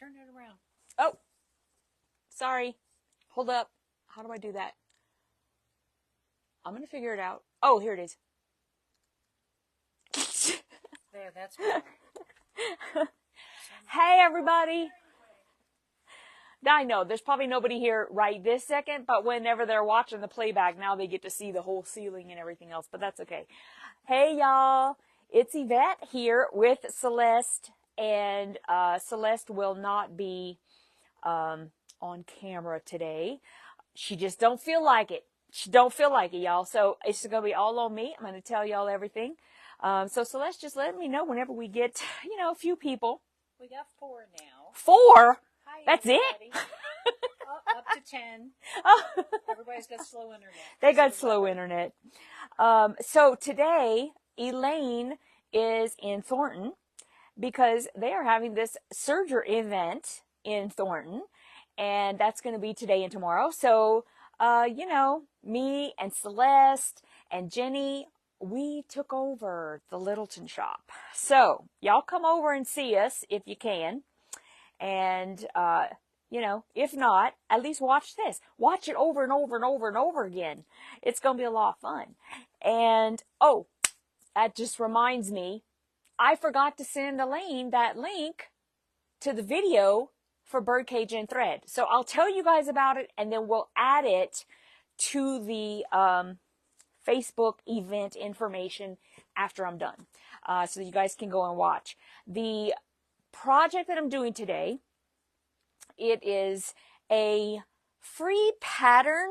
Turn it around. Oh, sorry. Hold up. How do I do that? I'm going to figure it out. Oh, here it is. There, that's better. Hey, everybody. I know there's probably nobody here right this second, but whenever they're watching the playback, now they get to see the whole ceiling and everything else, but that's okay. Hey, y'all. It's Yvette here with Celeste, and Celeste will not be on camera today. She just don't feel like it. She don't feel like it, y'all. So it's going to be all on me. I'm going to tell y'all everything. So Celeste, just let me know whenever we get, a few people. We got 4 now. 4? Hi, That's everybody. it? Up to 10. Everybody's got slow internet. They got slow internet. So today, Elaine is in Thornton because they are having this Surger event in Thornton. And that's going to be today and tomorrow. So, me and Celeste and Jenny, we took over the Littleton shop. So, y'all come over and see us if you can. And, if not, at least watch this. Watch it over and over and over and over again. It's going to be a lot of fun. And, oh, that just reminds me, I forgot to send Elaine that link to the video for Birdcage and Thread. So I'll tell you guys about it, and then we'll add it to the Facebook event information after I'm done, so you guys can go and watch. The project that I'm doing today, it is a free pattern,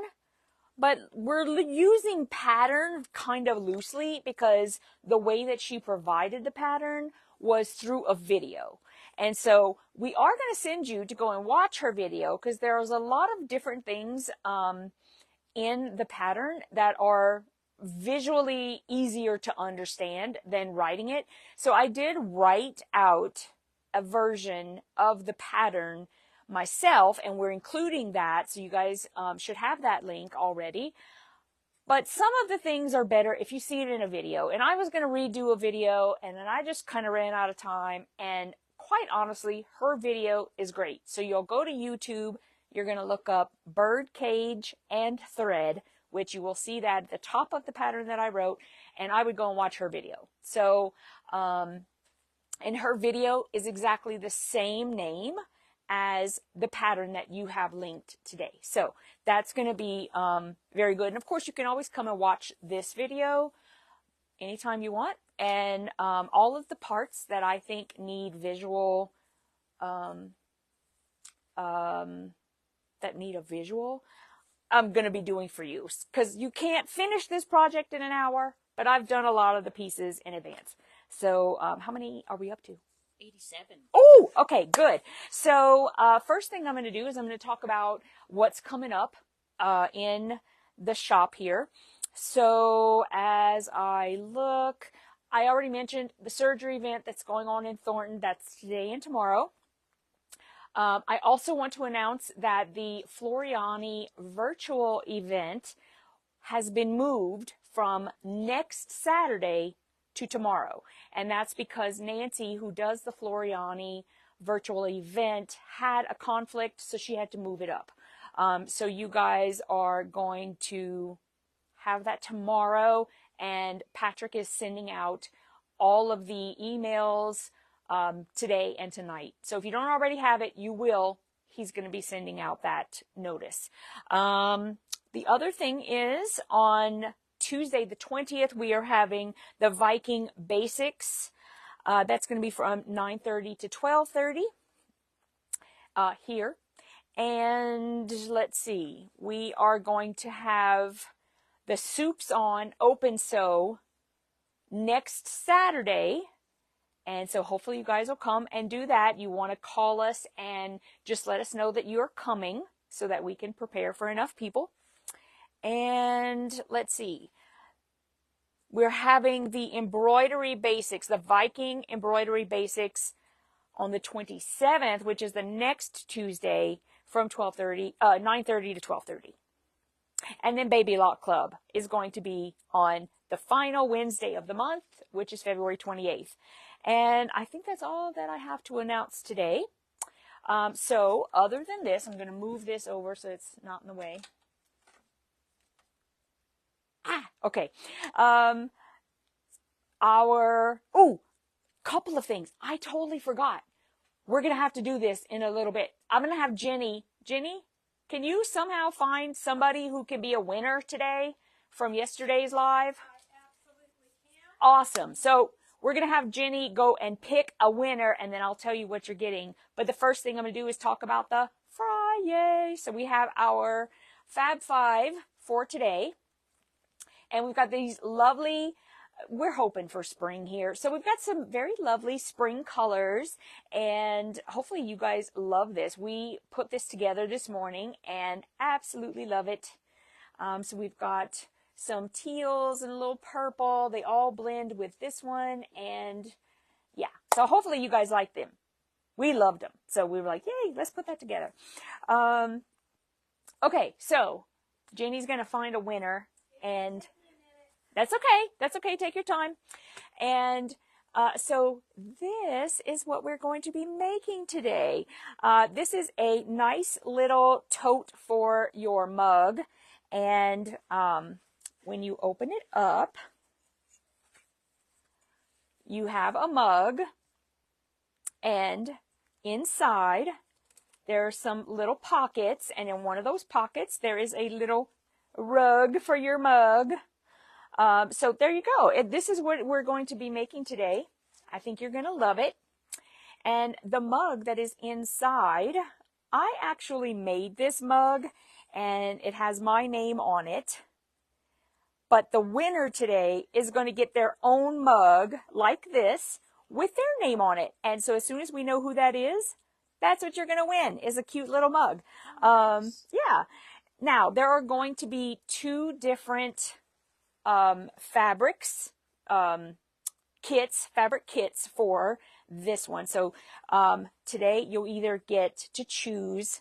but we're using pattern kind of loosely because the way that she provided the pattern was through a video. And so we are going to send you to go and watch her video because there's a lot of different things in the pattern that are visually easier to understand than writing it. So I did write out a version of the pattern myself, and we're including that. So you guys should have that link already. But some of the things are better if you see it in a video. And I was going to redo a video, and then I just kind of ran out of time. And quite honestly, her video is great. So you'll go to YouTube, you're going to look up Birdcage and Thread, which you will see that at the top of the pattern that I wrote, and I would go and watch her video. So, and her video is exactly the same name as the pattern that you have linked today. So that's going to be very good. And of course, you can always come and watch this video anytime you want. And all of the parts that I think need visual, that need a visual, I'm going to be doing for you. Because you can't finish this project in an hour, but I've done a lot of the pieces in advance. So how many are we up to? 87. Oh, okay, good. So first thing I'm going to do is I'm going to talk about what's coming up in the shop here. So as I look, I already mentioned the surgery event that's going on in Thornton. That's today and tomorrow. I also want to announce that the Floriani virtual event has been moved from next Saturday to tomorrow. And that's because Nancy, who does the Floriani virtual event, had a conflict, so she had to move it up. So you guys are going to have that tomorrow, and Patrick is sending out all of the emails today and tonight. So if you don't already have it, you will. He's going to be sending out that notice. The other thing is on Tuesday the 20th, we are having the Viking Basics. That's going to be from 9:30 to 12:30 here. And let's see, we are going to have the Soups on Open Sew next Saturday. And so hopefully you guys will come and do that. You want to call us and just let us know that you're coming so that we can prepare for enough people. And let's see. We're having the embroidery basics, the Viking embroidery basics on the 27th, which is the next Tuesday from 9:30 to 12:30. And then Baby Lock Club is going to be on the final Wednesday of the month, which is February 28th. And I think that's all that I have to announce today. So other than this, I'm going to move this over so it's not in the way. Okay. Couple of things. I totally forgot. We're going to have to do this in a little bit. I'm going to have Jenny. Jenny, can you somehow find somebody who can be a winner today from yesterday's live? Awesome. So we're going to have Jenny go and pick a winner, and then I'll tell you what you're getting. But the first thing I'm going to do is talk about the Friday. So we have our Fab Five for today. And we've got these lovely, we're hoping for spring here. So we've got some very lovely spring colors, and hopefully you guys love this. We put this together this morning and absolutely love it. So we've got some teals and a little purple. They all blend with this one, and yeah. So hopefully you guys like them. We loved them. So we were like, yay, let's put that together. Okay, so Jenny's going to find a winner, and that's okay. That's okay. Take your time. And so this is what we're going to be making today. This is a nice little tote for your mug. And when you open it up, you have a mug. And inside, there are some little pockets. And in one of those pockets, there is a little rug for your mug. So there you go. This is what we're going to be making today. I think you're going to love it. And the mug that is inside, I actually made this mug, and it has my name on it. But the winner today is going to get their own mug like this with their name on it. And so as soon as we know who that is, that's what you're going to win, is a cute little mug. Yeah. Now, there are going to be two different fabrics, fabric kits for this one. So today you'll either get to choose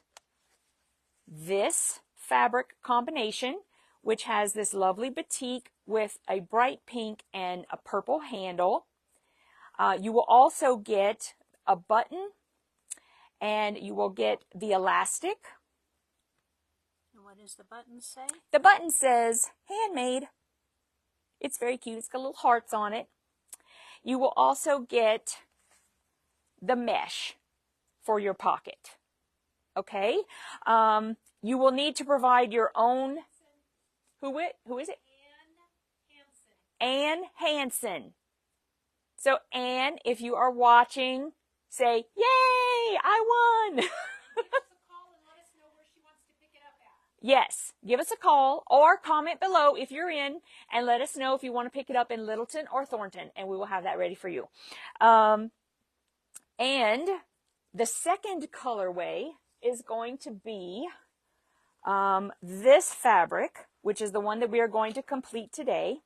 this fabric combination, which has this lovely batik with a bright pink and a purple handle. You will also get a button, and you will get the elastic. And what does the button say? The button says handmade. It's very cute. It's got little hearts on it. You will also get the mesh for your pocket. Okay? You will need to provide your own. Who is it? Ann Hansen. So Ann, if you are watching, say, yay, I won. Yes, give us a call or comment below if you're in, and let us know if you want to pick it up in Littleton or Thornton, and we will have that ready for you. And the second colorway is going to be this fabric, which is the one that we are going to complete today,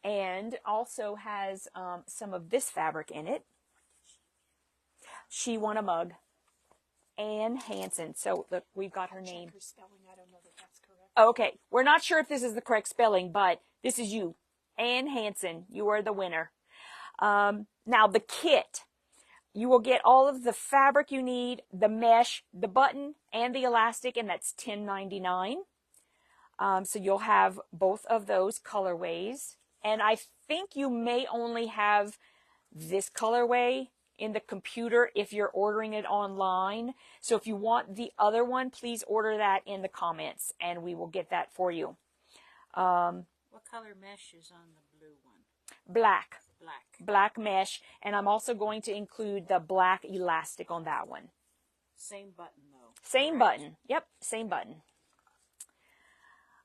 and also has some of this fabric in it. She won a mug. Ann Hansen. So look, we've got her name. Check her spelling. I don't know that that's correct. Okay, we're not sure if this is the correct spelling, but this is you, Ann Hansen. You are the winner. Now the kit, you will get all of the fabric you need, the mesh, the button, and the elastic, and that's $10.99. So you'll have both of those colorways, and I think you may only have this colorway in the computer if you're ordering it online. So if you want the other one, please order that in the comments, and we will get that for you. What color mesh is on the blue one? Black. Black. Black mesh, and I'm also going to include the black elastic on that one. Same button though. Same button. Yep, same button.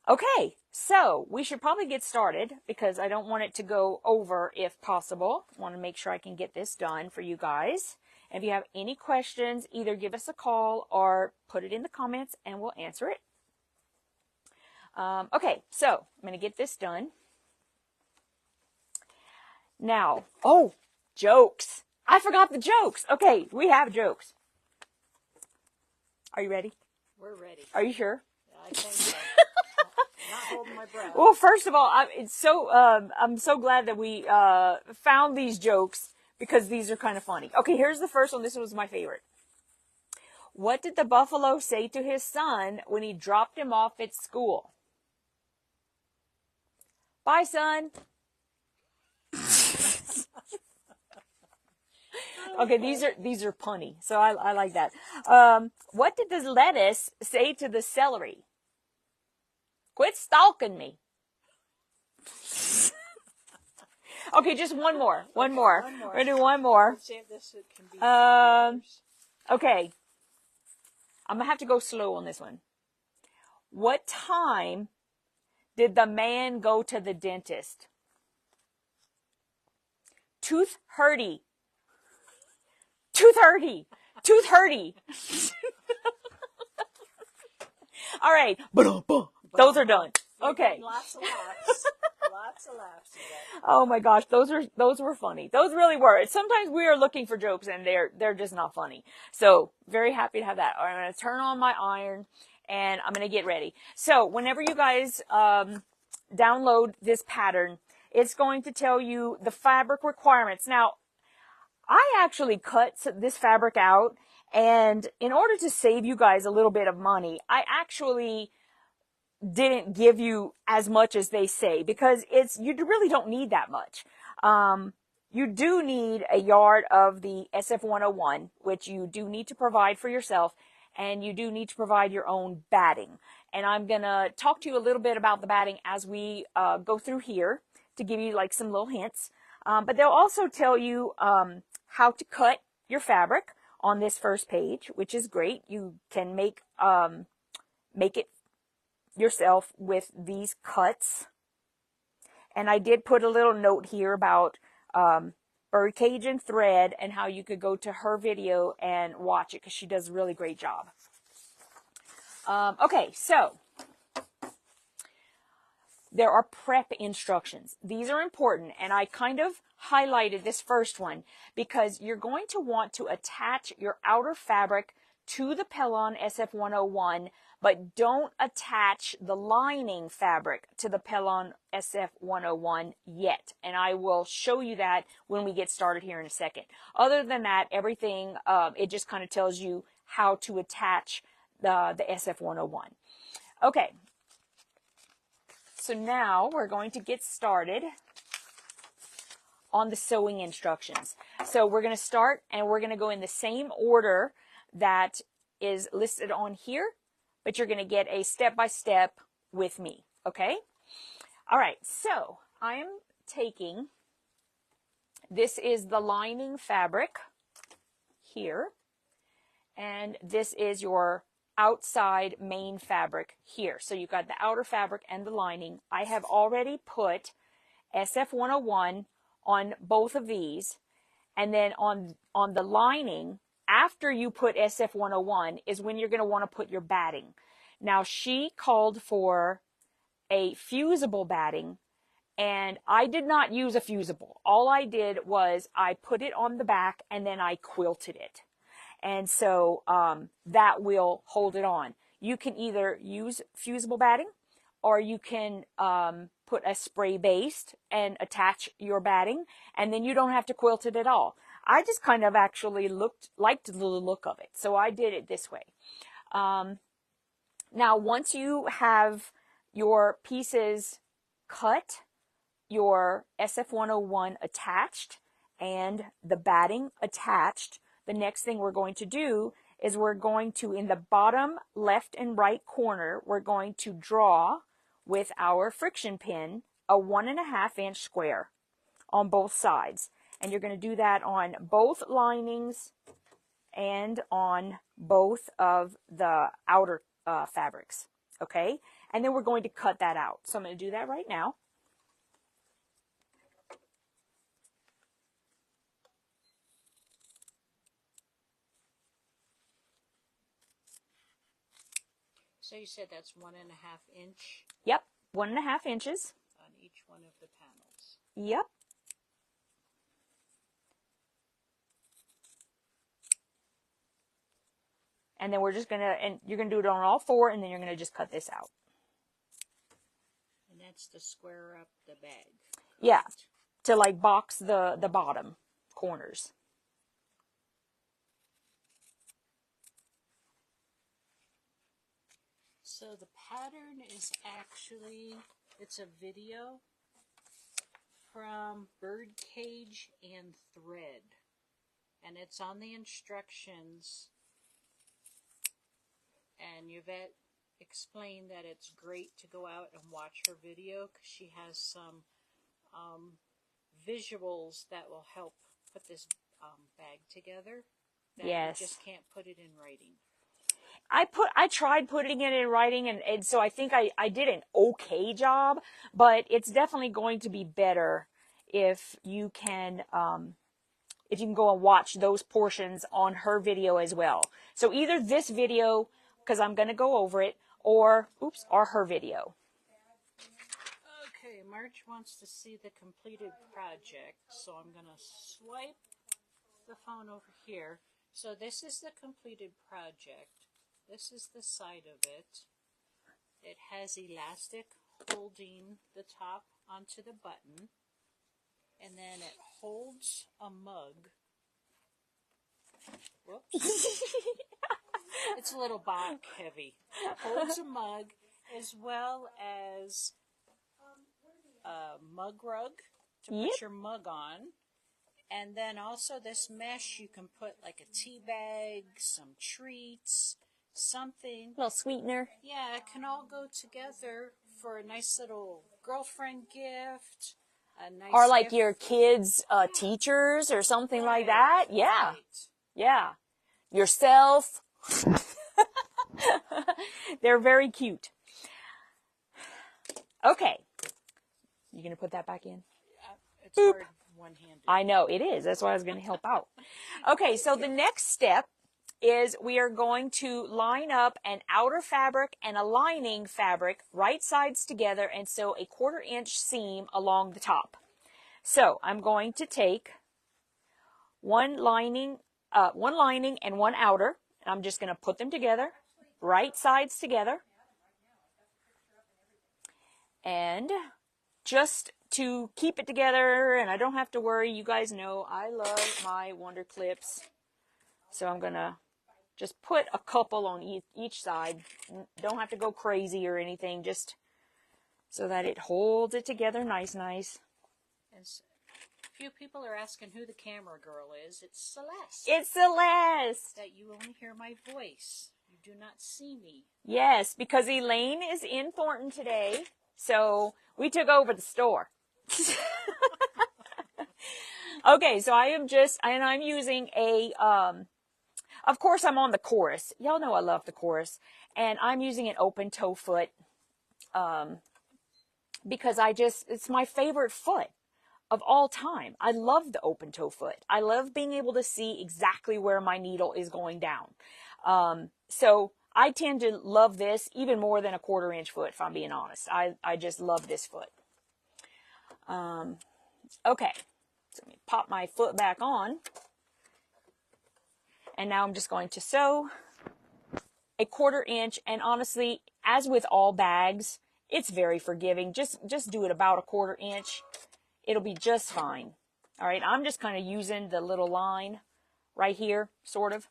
Okay, so we should probably get started because I don't want it to go over if possible. I want to make sure I can get this done for you guys. And if you have any questions, either give us a call or put it in the comments and we'll answer it. Okay, so I'm going to get this done. Now, jokes. I forgot the jokes. Okay, we have jokes. Are you ready? We're ready. Are you sure? I think so. Not holding my breath. Well, first of all, I'm so glad that we found these jokes because these are kind of funny. Okay, here's the first one. This was my favorite. What did the buffalo say to his son when he dropped him off at school? Bye, son. Okay, these are punny, so I like that. What did the lettuce say to the celery? Quit stalking me. Okay, just one more. One more. We're gonna do one more. Let's see if this can be yours. Okay. I'm gonna have to go slow on this one. What time did the man go to the dentist? Tooth hurty. Tooth hurty. Tooth hurty. All right. Those are done. Okay. Lots of laughs. Lots of laughs today. Oh my gosh, those were funny. Those really were. Sometimes we are looking for jokes and they're just not funny. So very happy to have that. All right, I'm gonna turn on my iron and I'm gonna get ready. So whenever you guys download this pattern, it's going to tell you the fabric requirements. Now, I actually cut this fabric out, and in order to save you guys a little bit of money, I actually didn't give you as much as they say, because you really don't need that much. You do need a yard of the SF101, which you do need to provide for yourself, and you do need to provide your own batting. And I'm gonna talk to you a little bit about the batting as we go through here to give you like some little hints. But they'll also tell you how to cut your fabric on this first page, which is great. You can make it yourself with these cuts. And I did put a little note here about Birdcage Thread and how you could go to her video and watch it because she does a really great job. Okay, so there are prep instructions. These are important, and I kind of highlighted this first one because you're going to want to attach your outer fabric to the Pellon SF101, but don't attach the lining fabric to the Pellon SF101 yet. And I will show you that when we get started here in a second. Other than that, everything, it just kind of tells you how to attach the SF101. Okay. So now we're going to get started on the sewing instructions. So we're going to start and we're going to go in the same order that is listed on here, but you're going to get a step-by-step with me, okay? All right, so I am taking, this is the lining fabric here, and this is your outside main fabric here. So you've got the outer fabric and the lining. I have already put SF101 on both of these, and then on the lining, after you put SF101 is when you're going to want to put your batting. Now, she called for a fusible batting, and I did not use a fusible. All I did was I put it on the back and then I quilted it. And so that will hold it on. You can either use fusible batting, or you can put a spray based and attach your batting, and then you don't have to quilt it at all. I just kind of actually liked the look of it, so I did it this way. Now, once you have your pieces cut, your SF101 attached, and the batting attached, the next thing we're going to do is we're going to, in the bottom left and right corner, we're going to draw with our friction pin a 1.5 inch square on both sides. And you're going to do that on both linings and on both of the outer fabrics, okay? And then we're going to cut that out. So I'm going to do that right now. So you said that's 1.5 inch Yep, 1.5 inches. on each one of the panels. Yep. And then we're just going to, and you're going to do it on all four, and then you're going to just cut this out. And that's to square up the bag. Yeah, to like box the bottom corners. So the pattern is actually, it's a video from Birdcage and Thread. And it's on the instructions. And Yvette explained that it's great to go out and watch her video because she has some visuals that will help put this bag together. That Yes. You just can't put it in writing. I tried putting it in writing, and so I think I did an okay job, but it's definitely going to be better if you can go and watch those portions on her video as well. So either this video, because I'm going to go over it, or her video. Okay, March wants to see the completed project, so I'm going to swipe the phone over here. So this is the completed project. This is the side of it. It has elastic holding the top onto the button, and then it holds a mug. Whoops. It's a little back heavy. Holds a mug as well as a mug rug to put your mug on. And then also this mesh, you can put like a tea bag, some treats, something. Little sweetener. Yeah, it can all go together for a nice little girlfriend gift. A nice Or like gift. your kids' teachers or something like that. Yeah. Right. Yeah. Yourself. They're very cute. Okay. You going to put that back in? It's hard one-handed. I know, it is. That's why I was going to help out. Okay, so the next step is we are going to line up an outer fabric and a lining fabric right sides together and sew a 1/4 inch seam along the top. So I'm going to take one lining and one outer, and I'm just going to put them together, right sides together. And just to keep it together and I don't have to worry, you guys know I love my Wonder Clips. So I'm going to just put a couple on each side. Don't have to go crazy or anything, just so that it holds it together nice. And a few people are asking who the camera girl is. It's Celeste. It's Celeste. That you only hear my voice. You do not see me. Yes, because Elaine is in Thornton today, so we took over the store. Okay, so I'm using a, of course I'm on the Chorus. Y'all know I love the Chorus. And I'm using an open toe foot, because it's my favorite foot of all time. I love the open toe foot. I love being able to see exactly where my needle is going down. So I tend to love this even more than a 1/4 inch foot, if I'm being honest. I just love this foot. Okay, so let me pop my foot back on. And now I'm just going to sew a 1/4 inch. And honestly, as with all bags, it's very forgiving. Just do it about a 1/4 inch. It'll be just fine. All right, I'm just kind of using the little line right here, sort of.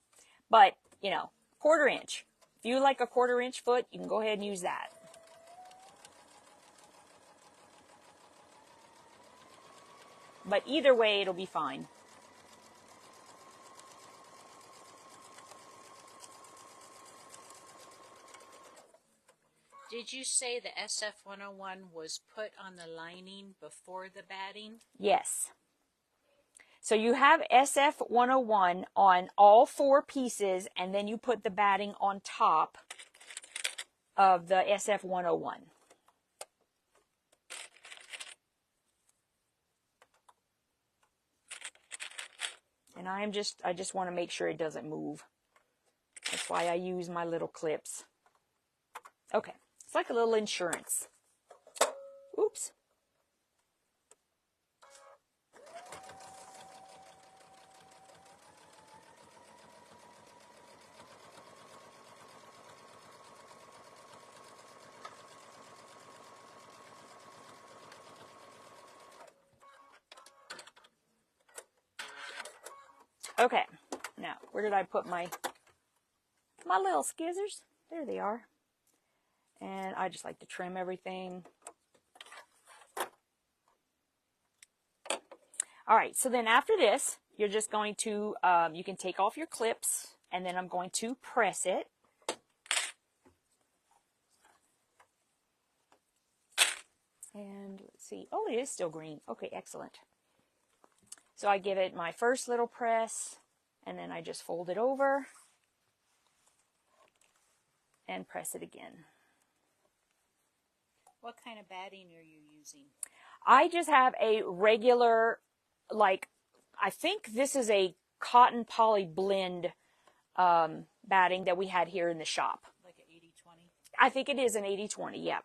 But, 1/4 inch. If you like a 1/4 inch foot, you can go ahead and use that. But either way, it'll be fine. Did you say the SF-101 was put on the lining before the batting? Yes. So you have SF-101 on all 4 pieces, and then you put the batting on top of the SF-101. And I just want to make sure it doesn't move. That's why I use my little clips. Okay, it's like a little insurance. Oops. Okay, now where did I put my little skizzers? There they are. And I just like to trim everything. All right, so then after this, you're just going to, you can take off your clips, and then I'm going to press it. And let's see. Oh, it is still green. Okay, excellent. So I give it my first little press, and then I just fold it over and press it again. What kind of batting are you using? I just have a regular, like, I think this is a cotton poly blend batting that we had here in the shop. Like an 80-20? I think it is an 80-20, yeah.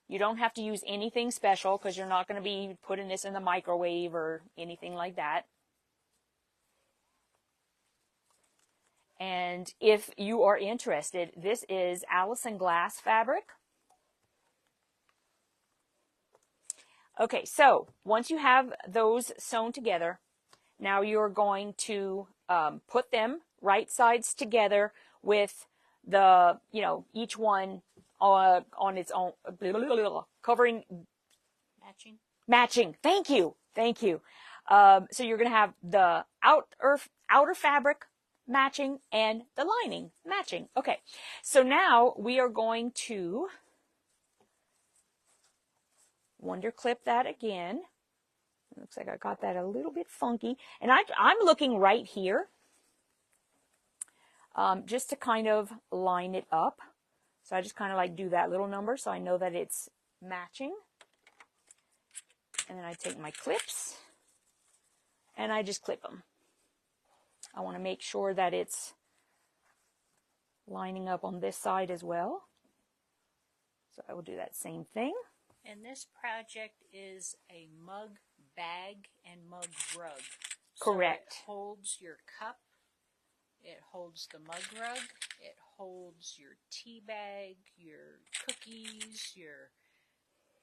You don't have to use anything special because you're not going to be putting this in the microwave or anything like that. And if you are interested, this is Allison Glass fabric. Okay, so once you have those sewn together, now you're going to put them right sides together with the, you know, each one on its own, covering. Matching. Thank you. Thank you. So you're going to have the outer fabric matching and the lining matching. Okay, so now we are going to wonder clip that again. It looks like I got that a little bit funky. And I'm looking right here just to kind of line it up. So I just kind of like do that little number so I know that it's matching. And then I take my clips and I just clip them. I want to make sure that it's lining up on this side as well. So I will do that same thing. And this project is a mug bag and mug rug. Correct. So it holds your cup, it holds the mug rug, it holds your tea bag, your cookies, your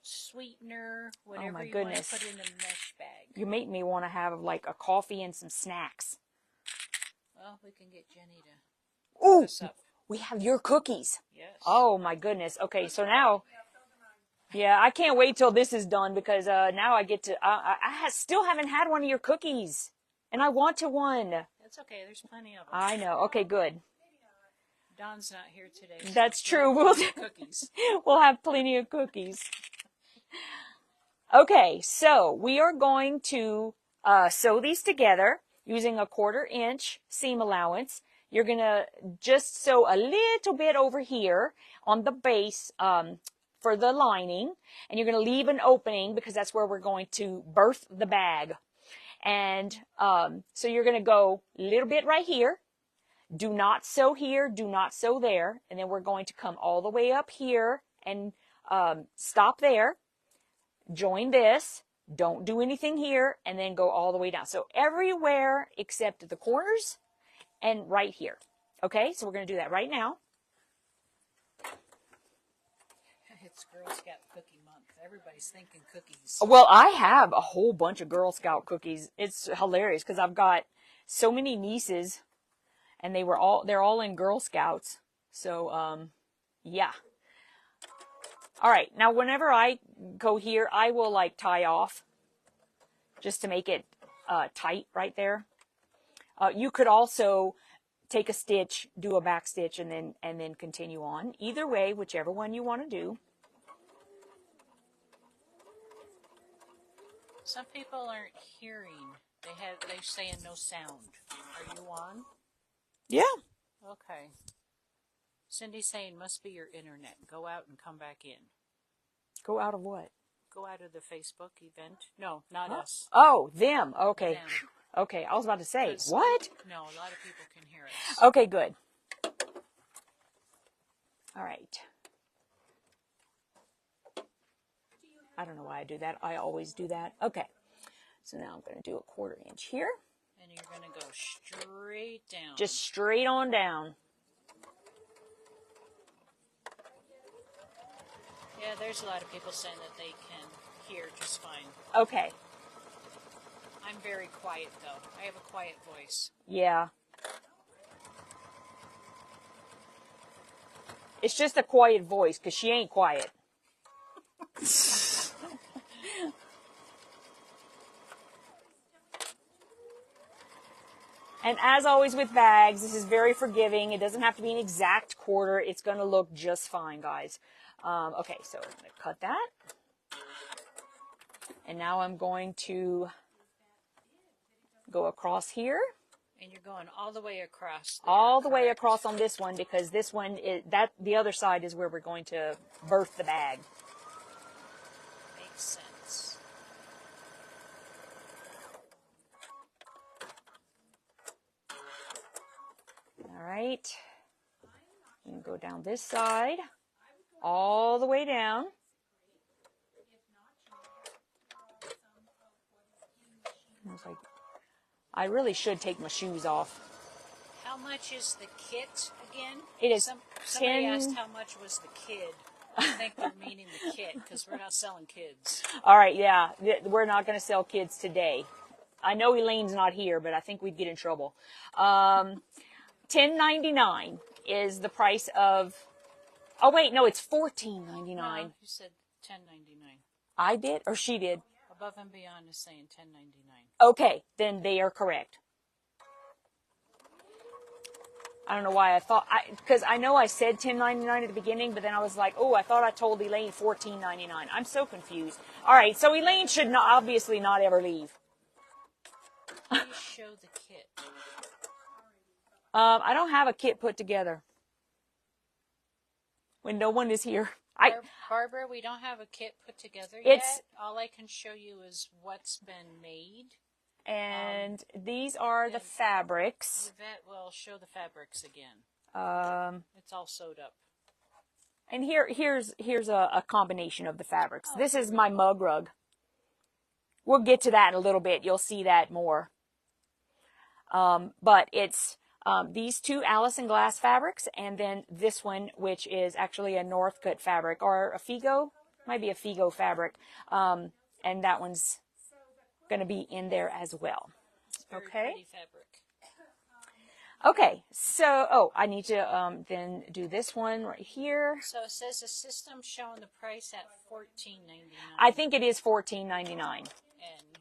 sweetener, whatever oh my you goodness. want to put in a mesh bag. You make me want to have like a coffee and some snacks. Well, we can get Jenny to Ooh, hook us up. we have your cookies. Yes. Oh my goodness. Okay, so now, yeah, I can't wait till this is done because now I get to, still haven't had one of your cookies. And I want to one. That's okay, there's plenty of them. I know. Okay, good. Don's not here today. So That's true. We'll cookies. We'll have plenty of cookies. Okay, so we are going to sew these together using a 1/4 inch seam allowance. You're going to just sew a little bit over here on the base for the lining, and you're going to leave an opening because that's where we're going to birth the bag. And so you're going to go a little bit right here. Do not sew here, do not sew there, and then we're going to come all the way up here and stop there. Join this, don't do anything here, and then go all the way down. So everywhere except the corners and right here. Okay, so we're going to do that right now. It's Girl Scout Cookie Month. Everybody's thinking cookies. Well, I have a whole bunch of Girl Scout cookies. It's hilarious because I've got so many nieces, and they're all in Girl Scouts. So, yeah. All right, now whenever I go here, I will like tie off just to make it tight right there. You could also take a stitch, do a back stitch, and then continue on. Either way, whichever one you want to do. Some people aren't hearing. They're saying no sound. Are you on? Yeah. Okay. Cindy's saying must be your internet. Go out and come back in. Go out of what? Go out of the Facebook event. No, not us. Oh, them. Okay. Them. Okay, I was about to say, what? No, a lot of people can hear us. Okay, good. All right. I don't know why I do that. I always do that. Okay. So now I'm going to do a 1/4 inch here. And you're going to go straight down. Just straight on down. Yeah, there's a lot of people saying that they can hear just fine. Okay. I'm very quiet though. I have a quiet voice. Yeah. It's just a quiet voice because she ain't quiet. And as always with bags, this is very forgiving. It doesn't have to be an exact quarter. It's going to look just fine, guys. Okay, so I'm going to cut that. And now I'm going to go across here. And you're going all the way across there, All the way correct? across on this one because this one, the other side is where we're going to birth the bag. Makes sense. All right. And go down this side, all the way down. I was like, I really should take my shoes off. How much is the kit again? It is somebody 10 asked how much was the kid. I think they're meaning the kit because we're not selling kids. All right, yeah, we're not going to sell kids today. I know Elaine's not here, but I think we'd get in trouble. $10.99 is the price of. Oh wait, no, it's $14.99. No, you said $10.99. I did, or she did. Above and Beyond is saying $10.99. Okay, then they are correct. I don't know why I thought, because I know I said $10.99 at the beginning, but then I was like, oh, I thought I told Elaine $14.99. I'm so confused. All right, so Elaine should not, obviously not ever leave. Please show the kit. I don't have a kit put together when no one is here. Barbara, we don't have a kit put together It's- yet. All I can show you is what's been made. And these are the fabrics. Yvette will show the fabrics again. It's all sewed up. And here's a combination of the fabrics. This is my mug rug. We'll get to that in a little bit. You'll see that more. But it's these two Allison Glass fabrics, and then this one, which is actually a Northcote fabric, or a Figo, might be a Figo fabric. And that one's going to be in there as well. It's very Okay. pretty fabric. Okay, so, I need to then do this one right here. So it says the system showing the price at $14.99. I think it is $14.99. And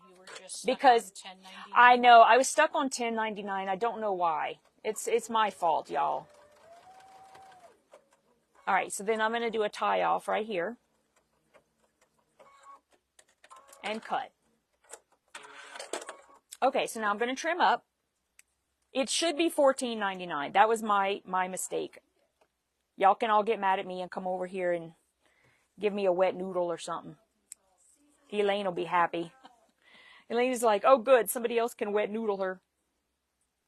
you were just Because stuck on $10.99. I know, I was stuck on $10.99. I don't know why. It's my fault, y'all. All right, so then I'm going to do a tie off right here. And cut. Okay, so now I'm going to trim up. It should be $14.99. That was my mistake. Y'all can all get mad at me and come over here and give me a wet noodle or something. Elaine will be happy. Elaine is like, oh good, somebody else can wet noodle her.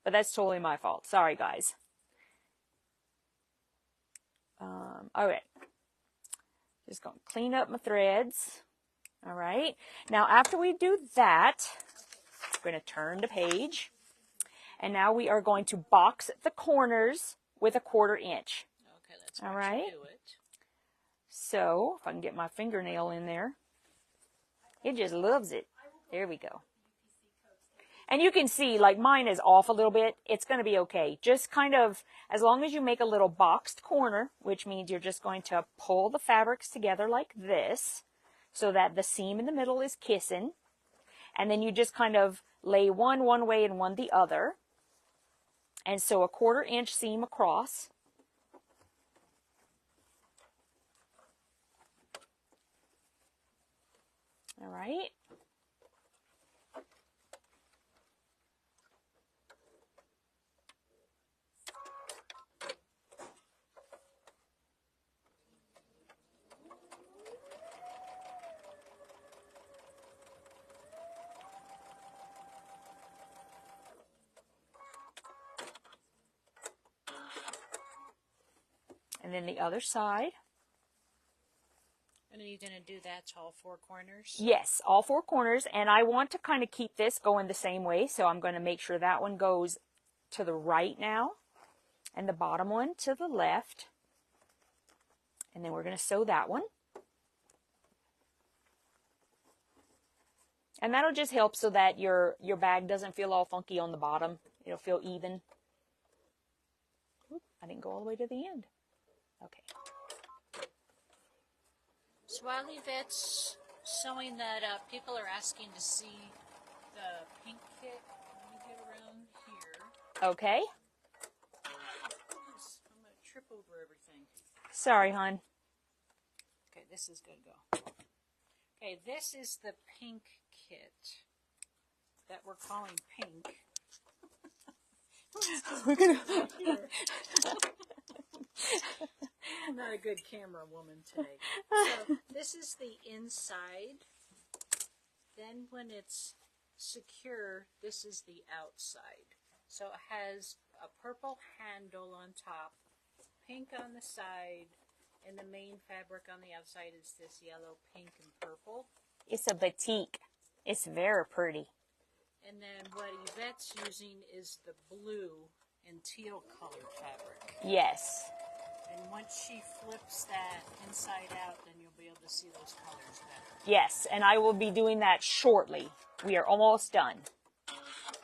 But that's totally my fault. Sorry, guys. All right. Just going to clean up my threads. All right. Now, after we do that, we're going to turn the page. And now we are going to box the corners with a 1/4 inch. Okay, let's All watch right. you do it. So, if I can get my fingernail in there. It just loves it. There we go. And you can see, like, mine is off a little bit. It's going to be okay. Just kind of, as long as you make a little boxed corner, which means you're just going to pull the fabrics together like this, so that the seam in the middle is kissing. And then you just kind of lay one way and one the other. And so a 1/4 inch seam across. All right. And then the other side. And are you going to do that to all 4 corners? Yes, all 4 corners. And I want to kind of keep this going the same way. So I'm going to make sure that one goes to the right now. And the bottom one to the left. And then we're going to sew that one. And that'll just help so that your bag doesn't feel all funky on the bottom. It'll feel even. Oop, I didn't go all the way to the end. Okay. So while Yvette's sewing that up, people are asking to see the pink kit. Let me get around here. Okay. Goodness, I'm going to trip over everything. Sorry, hon. Okay, this is good to go. Okay, this is the pink kit that we're calling pink. We're gonna. I'm not a good camera woman today. So this is the inside. Then when it's secure, this is the outside. So it has a purple handle on top, pink on the side, and the main fabric on the outside is this yellow, pink, and purple. It's a batik. It's very pretty. And then what Yvette's using is the blue and teal colored fabric. Yes. And once she flips that inside out, then you'll be able to see those colors better. Yes, and I will be doing that shortly. We are almost done.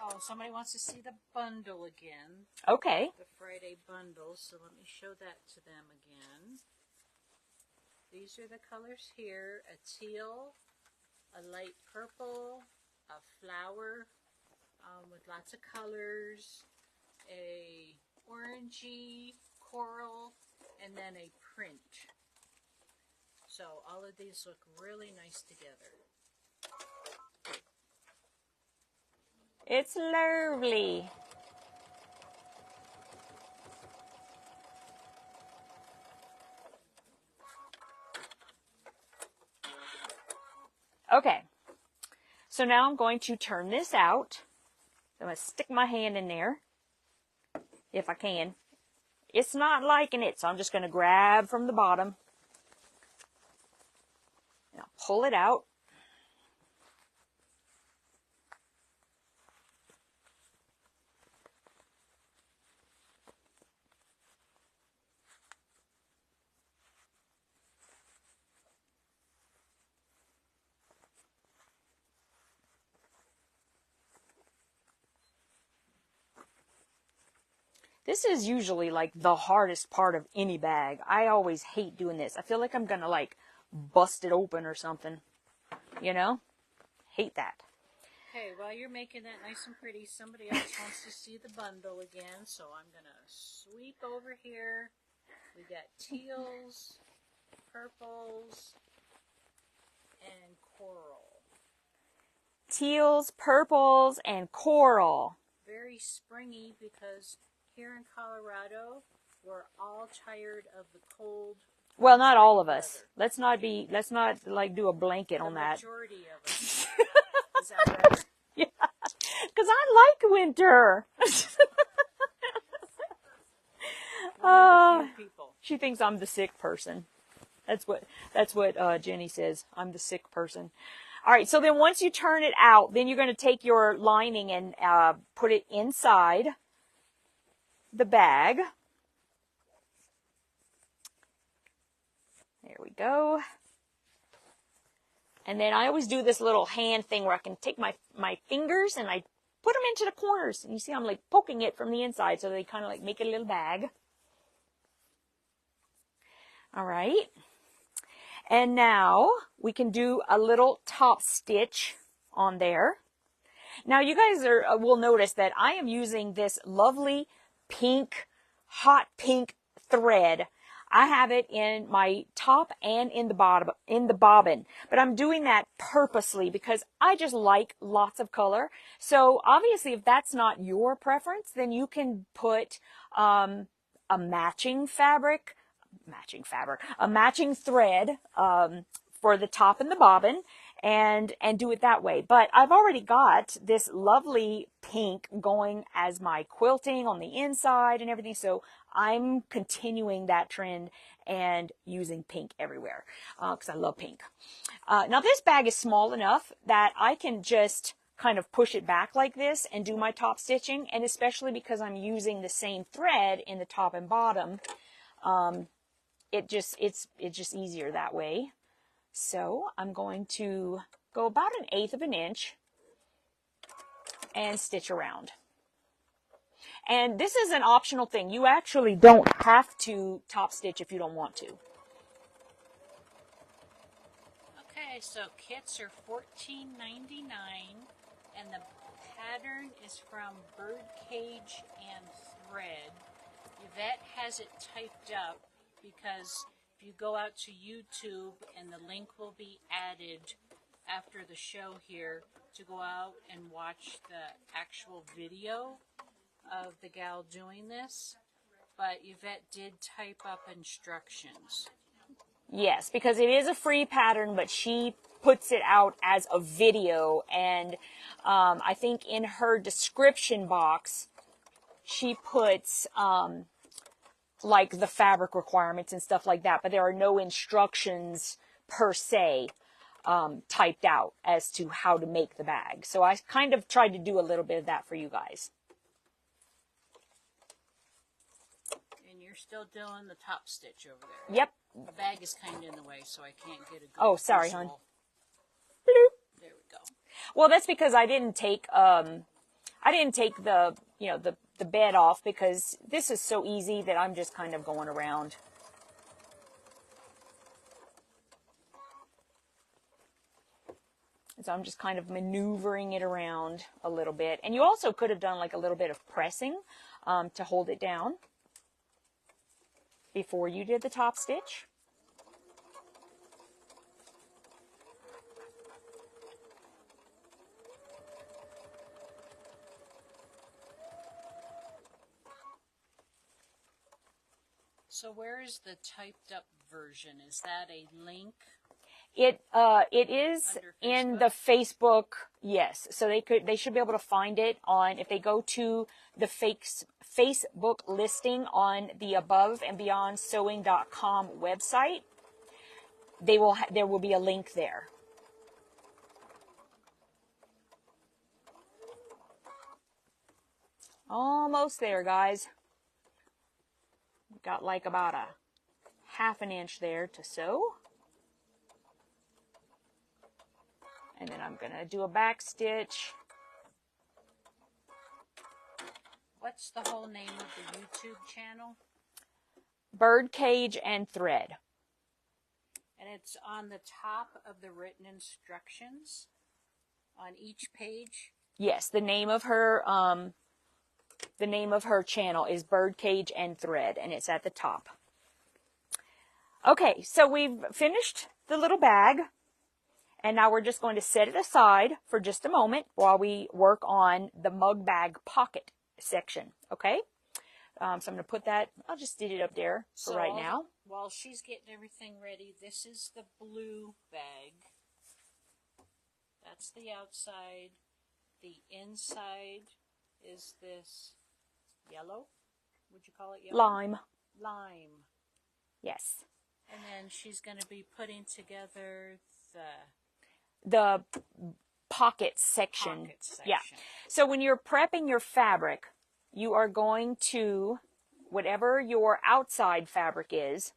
Oh, somebody wants to see the bundle again. Okay. The Friday bundle, so let me show that to them again. These are the colors here: a teal, a light purple, a flower with lots of colors, a orangey, coral, and then a print. So all of these look really nice together. It's lovely. Okay, so now I'm going to turn this out. I'm going to stick my hand in there, if I can. It's not liking it, so I'm just going to grab from the bottom. And I'll pull it out. This is usually like the hardest part of any bag. I always hate doing this. I feel like I'm going to like bust it open or something. You know? Hate that. Okay, while you're making that nice and pretty, somebody else wants to see the bundle again, so I'm going to sweep over here. We got teals, purples, and coral. Teals, purples, and coral. Very springy because here in Colorado, we're all tired of the cold. Well, not all of us. Let's not like do a blanket on that. The majority of us. Is that better? Yeah, because I like winter. People. She thinks I'm the sick person. That's what Jenny says. I'm the sick person. All right, so then once you turn it out, then you're going to take your lining and put it inside the bag. There we go. And then I always do this little hand thing where I can take my fingers and I put them into the corners. And you see I'm like poking it from the inside so they kind of like make it a little bag. All right. And now we can do a little top stitch on there. Now you guys will notice that I am using this lovely pink, hot pink thread. I have it in my top and in the bobbin, but I'm doing that purposely because I just like lots of color. So obviously if that's not your preference, then you can put a matching thread for the top and the bobbin and do it that way. But I've already got this lovely pink going as my quilting on the inside and everything. So I'm continuing that trend and using pink everywhere because I love pink. Now this bag is small enough that I can just kind of push it back like this and do my top stitching. And especially because I'm using the same thread in the top and bottom, it's just easier that way. So I'm going to go about 1/8 of an inch and stitch around. And this is an optional thing. You actually don't have to top stitch if you don't want to. Okay, so kits are $14.99, and the pattern is from Birdcage and Thread. Yvette has it typed up because if you go out to YouTube, and the link will be added after the show here to go out and watch the actual video of the gal doing this, but Yvette did type up instructions. Yes, because it is a free pattern, but she puts it out as a video, and I think in her description box she puts like the fabric requirements and stuff like that, but there are no instructions per se typed out as to how to make the bag. So I kind of tried to do a little bit of that for you guys. And you're still doing the top stitch over there. Yep. The bag is kind of in the way, so I can't get a good Oh, sorry, visual. hon. Bloop. There we go. Well, that's because I didn't take the, the bed off, because this is so easy that I'm just kind of going around. So I'm just kind of maneuvering it around a little bit. And you also could have done like a little bit of pressing to hold it down before you did the top stitch. So where is the typed up version? Is that a link? It is in the Facebook, yes. So they should be able to find it on, if they go to the Facebook listing on the aboveandbeyondsewing.com website, there will be a link there. Almost there, guys. Got like about 1/2 inch there to sew. And then I'm going to do a back stitch. What's the whole name of the YouTube channel? Birdcage and Thread. And it's on the top of the written instructions on each page? Yes, the name of her channel is Birdcage and Thread, and it's at the top. Okay, so we've finished the little bag. And now we're just going to set it aside for just a moment while we work on the mug bag pocket section, okay? So I'm going to put that, I'll just stitch it up there for right now. While she's getting everything ready, this is the blue bag. That's the outside. The inside is this yellow. Would you call it yellow? Lime. Lime. Yes. And then she's going to be putting together the pocket section. Yeah. So when you're prepping your fabric, you are going to, whatever your outside fabric is,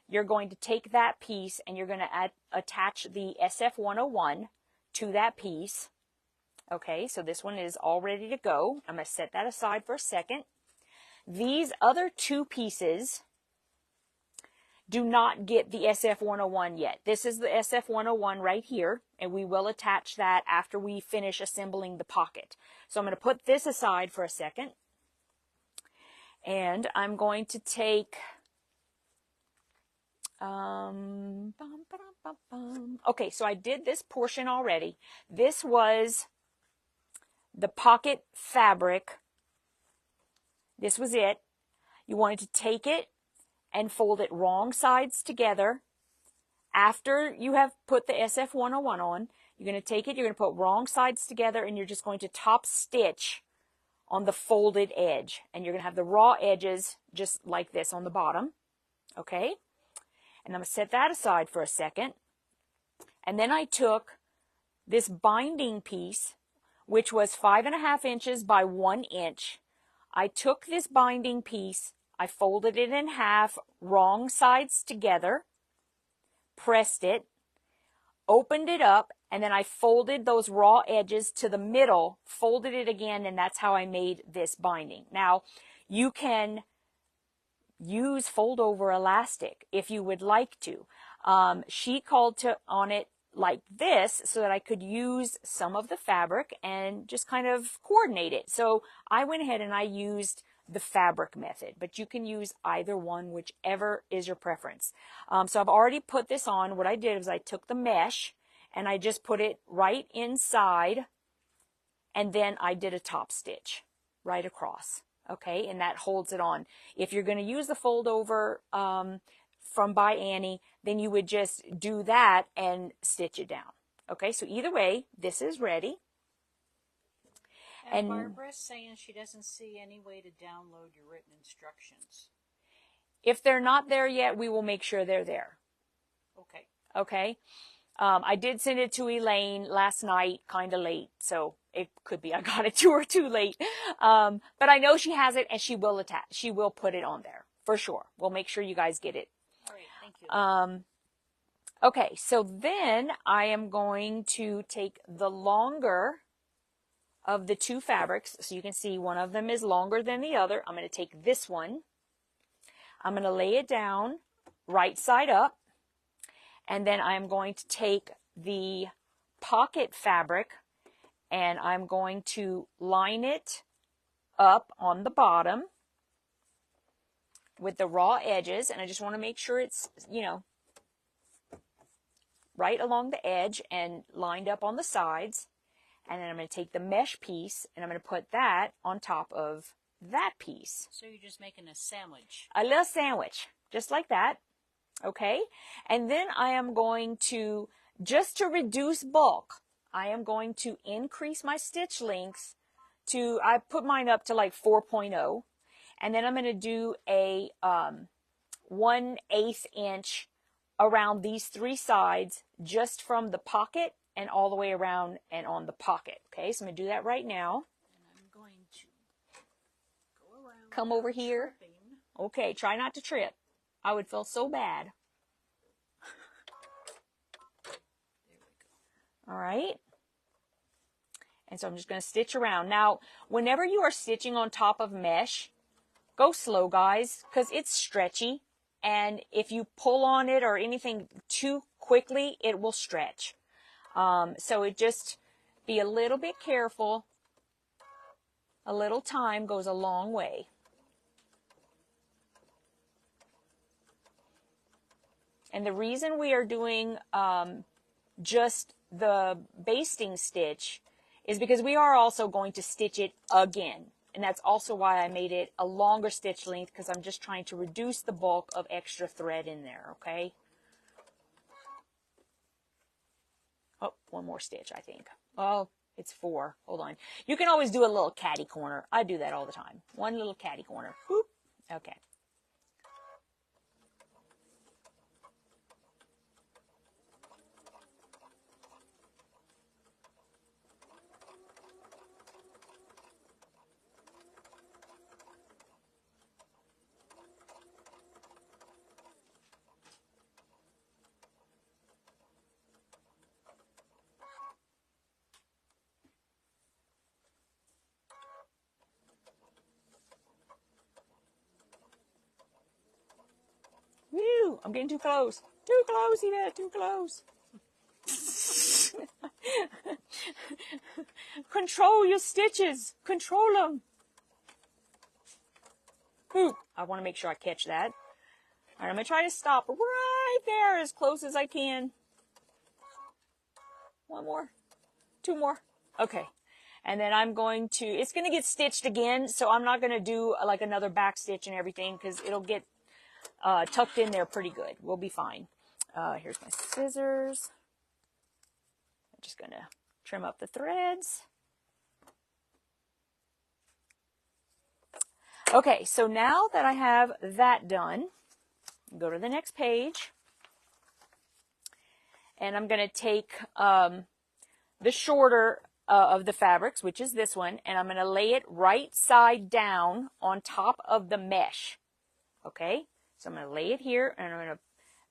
you're going to take that piece and you're going to attach the SF101 to that piece. Okay, so this one is all ready to go. I'm going to set that aside for a second. These other two pieces do not get the SF101 yet. This is the SF101 right here, and we will attach that after we finish assembling the pocket. So I'm going to put this aside for a second, and I'm going to take, okay, so I did this portion already. This was the pocket fabric. This was it. You wanted to take it and fold it wrong sides together. After you have put the SF101 on, you're going to take it, you're going to put wrong sides together, and you're just going to top stitch on the folded edge. And you're going to have the raw edges just like this on the bottom. Okay? And I'm going to set that aside for a second. And then I took this binding piece, which was 5.5 inches by 1 inch. I took this binding piece, I folded it in half, wrong sides together, pressed it, opened it up, and then I folded those raw edges to the middle, folded it again, and that's how I made this binding. Now, you can use fold over elastic if you would like to. She called on it like this so that I could use some of the fabric and just kind of coordinate it. So I went ahead and I used the fabric method, but you can use either one, whichever is your preference. So I've already put this on. What I did was I took the mesh and I just put it right inside, and then I did a top stitch right across. Okay, and that holds it on. If you're going to use the fold over from By Annie, then you would just do that and stitch it down. Okay, so either way, this is ready. And Barbara's saying she doesn't see any way to download your written instructions. If they're not there yet, we will make sure they're there. Okay. Okay. I did send it to Elaine last night, kind of late, so it could be I got it to her too late. But I know she has it, and she will attach. She will put it on there for sure. We'll make sure you guys get it. All right. Thank you. Okay. So then I am going to take the longer of the two fabrics. So you can see one of them is longer than the other. I'm going to take this one. I'm going to lay it down right side up. And then I'm going to take the pocket fabric and I'm going to line it up on the bottom with the raw edges. And I just want to make sure it's, you know, right along the edge and lined up on the sides. And then I'm going to take the mesh piece and I'm going to put that on top of that piece. So you're just making a sandwich. A little sandwich, just like that. Okay. And then I am going to, just to reduce bulk, I am going to increase my stitch length to, I put mine up to like 4.0. And then I'm going to do a 1/8 inch around these three sides, just from the pocket and all the way around and on the pocket. Okay, so I'm going to do that right now. And I'm going to go around. Come over here. Tripping. Okay, try not to trip. I would feel so bad. There we go. All right. And so I'm just going to stitch around. Now, whenever you are stitching on top of mesh, go slow, guys, because it's stretchy. And if you pull on it or anything too quickly, it will stretch. So it just be a little bit careful. A little time goes a long way. And the reason we are doing just the basting stitch is because we are also going to stitch it again. And that's also why I made it a longer stitch length, because I'm just trying to reduce the bulk of extra thread in there, okay? Oh, one more stitch, I think. Oh, it's 4. Hold on. You can always do a little catty corner. I do that all the time. One little catty corner. Whoop. Okay. Woo! I'm getting too close. Too close, Edith. Too close. Control your stitches. Control them. Ooh, I want to make sure I catch that. All right, I'm going to try to stop right there as close as I can. One more. 2 more. Okay. And then I'm going to, it's going to get stitched again, so I'm not going to do like another back stitch and everything, because it'll get tucked in there pretty good. We'll be fine. Here's my scissors. I'm just going to trim up the threads. Okay, so now that I have that done, go to the next page. And I'm going to take the shorter of the fabrics, which is this one, and I'm going to lay it right side down on top of the mesh. Okay? So I'm going to lay it here, and I'm going to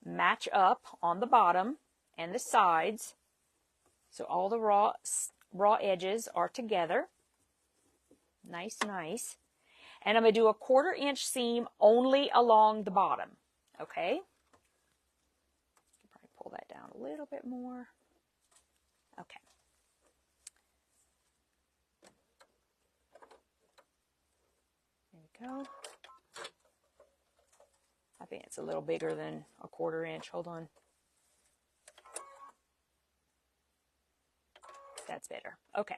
match up on the bottom and the sides So all the raw edges are together. Nice, nice. And I'm going to do a 1/4 inch seam only along the bottom. Okay? Probably pull that down a little bit more. Okay. There we go. I think it's a little bigger than a 1/4 inch. Hold on. That's better. Okay.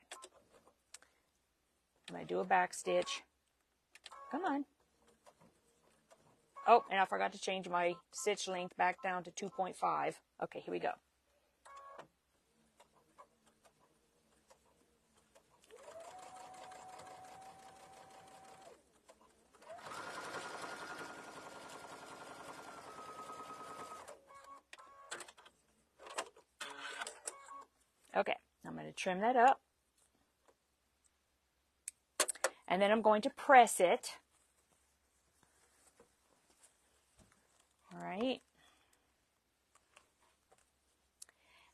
I'm going to do a back stitch. Come on. Oh, and I forgot to change my stitch length back down to 2.5. Okay, here we go. Okay, I'm going to trim that up. And then I'm going to press it. All right.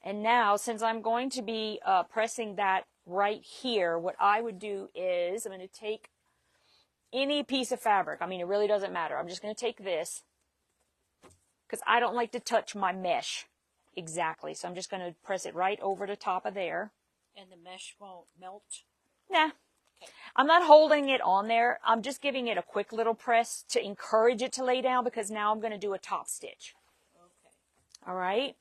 And now, since I'm going to be pressing that right here, what I would do is I'm going to take any piece of fabric. I mean, it really doesn't matter. I'm just going to take this because I don't like to touch my mesh exactly. So I'm just going to press it right over the top of there. And the mesh won't melt? Nah. Okay. I'm not holding it on there. I'm just giving it a quick little press to encourage it to lay down because now I'm going to do a top stitch. Okay. All right.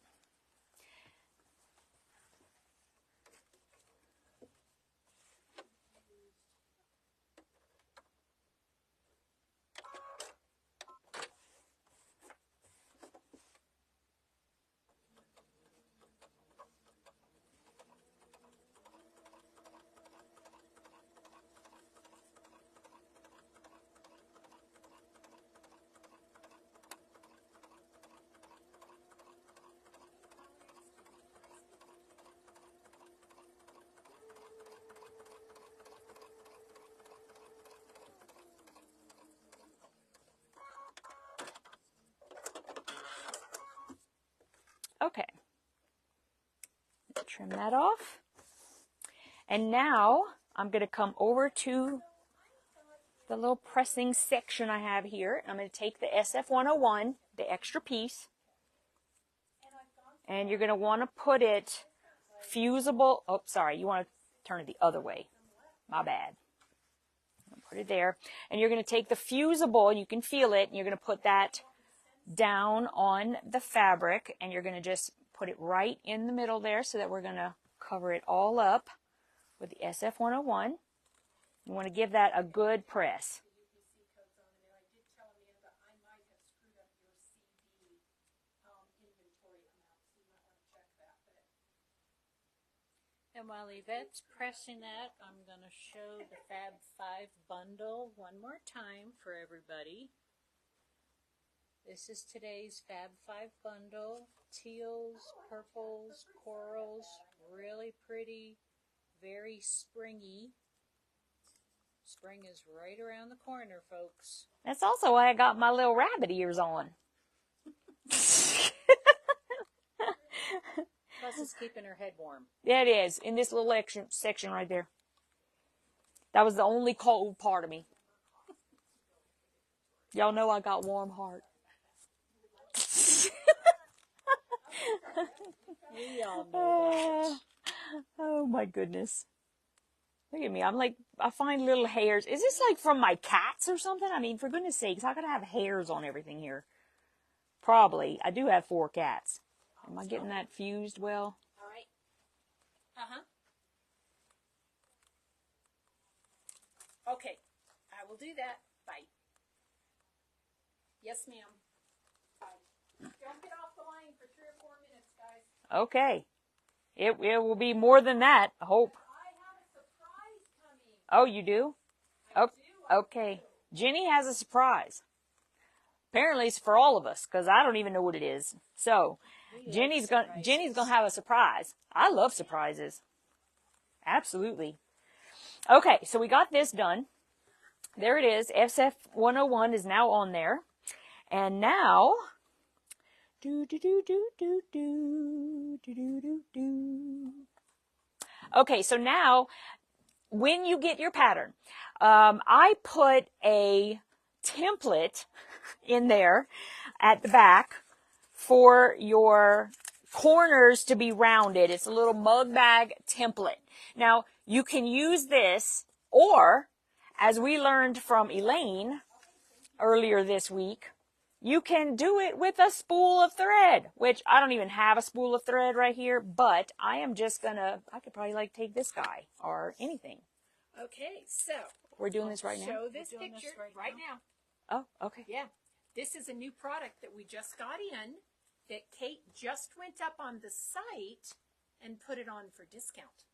Okay. Trim that off. And now I'm going to come over to the little pressing section I have here. I'm going to take the SF101, the extra piece, and you're going to want to put it fusible. Oh, sorry, you want to turn it the other way. My bad. Put it there. And you're going to take the fusible, you can feel it, and you're going to put that down on the fabric, and you're going to just put it right in the middle there so that we're going to cover it all up with the SF101. You want to give that a good press. And while Yvette's pressing that, I'm going to show the Fab 5 bundle one more time for everybody. This is today's Fab 5 bundle. Teals, purples, corals, really pretty, very springy. Spring is right around the corner, folks. That's also why I got my little rabbit ears on. Plus it's keeping her head warm. Yeah, it is. In this little section right there. That was the only cold part of me. Y'all know I got warm heart. We all know that. Oh my goodness. Look at me. I'm like, I find little hairs. Is this like from my cats or something? I mean, for goodness sakes, how could I have hairs on everything here? Probably. I do have 4 cats. Am I getting that fused well? All right. Uh-huh. Okay. I will do that. Bye. Yes, ma'am. Bye. Don't get off the line for 3 or 4 minutes, guys. Okay. It will be more than that, I hope. I have a surprise coming. Oh, you do? I do. Okay. Jenny has a surprise. Apparently it's for all of us, because I don't even know what it is. So, Jenny's gonna have a surprise. I love surprises. Absolutely. Okay, so we got this done. There it is. SF101 is now on there. And now, Okay, so now when you get your pattern, I put a template in there at the back for your corners to be rounded. It's a little mug bag template. Now, you can use this, or as we learned from Elaine earlier this week, you can do it with a spool of thread, which I don't even have a spool of thread right here, but I am just gonna, I could probably like take this guy or anything. Okay, so We're doing this right now? show this We're doing this picture right now. Oh, okay. Yeah, this is a new product that we just got in that Kate just went up on the site and put it on for discount.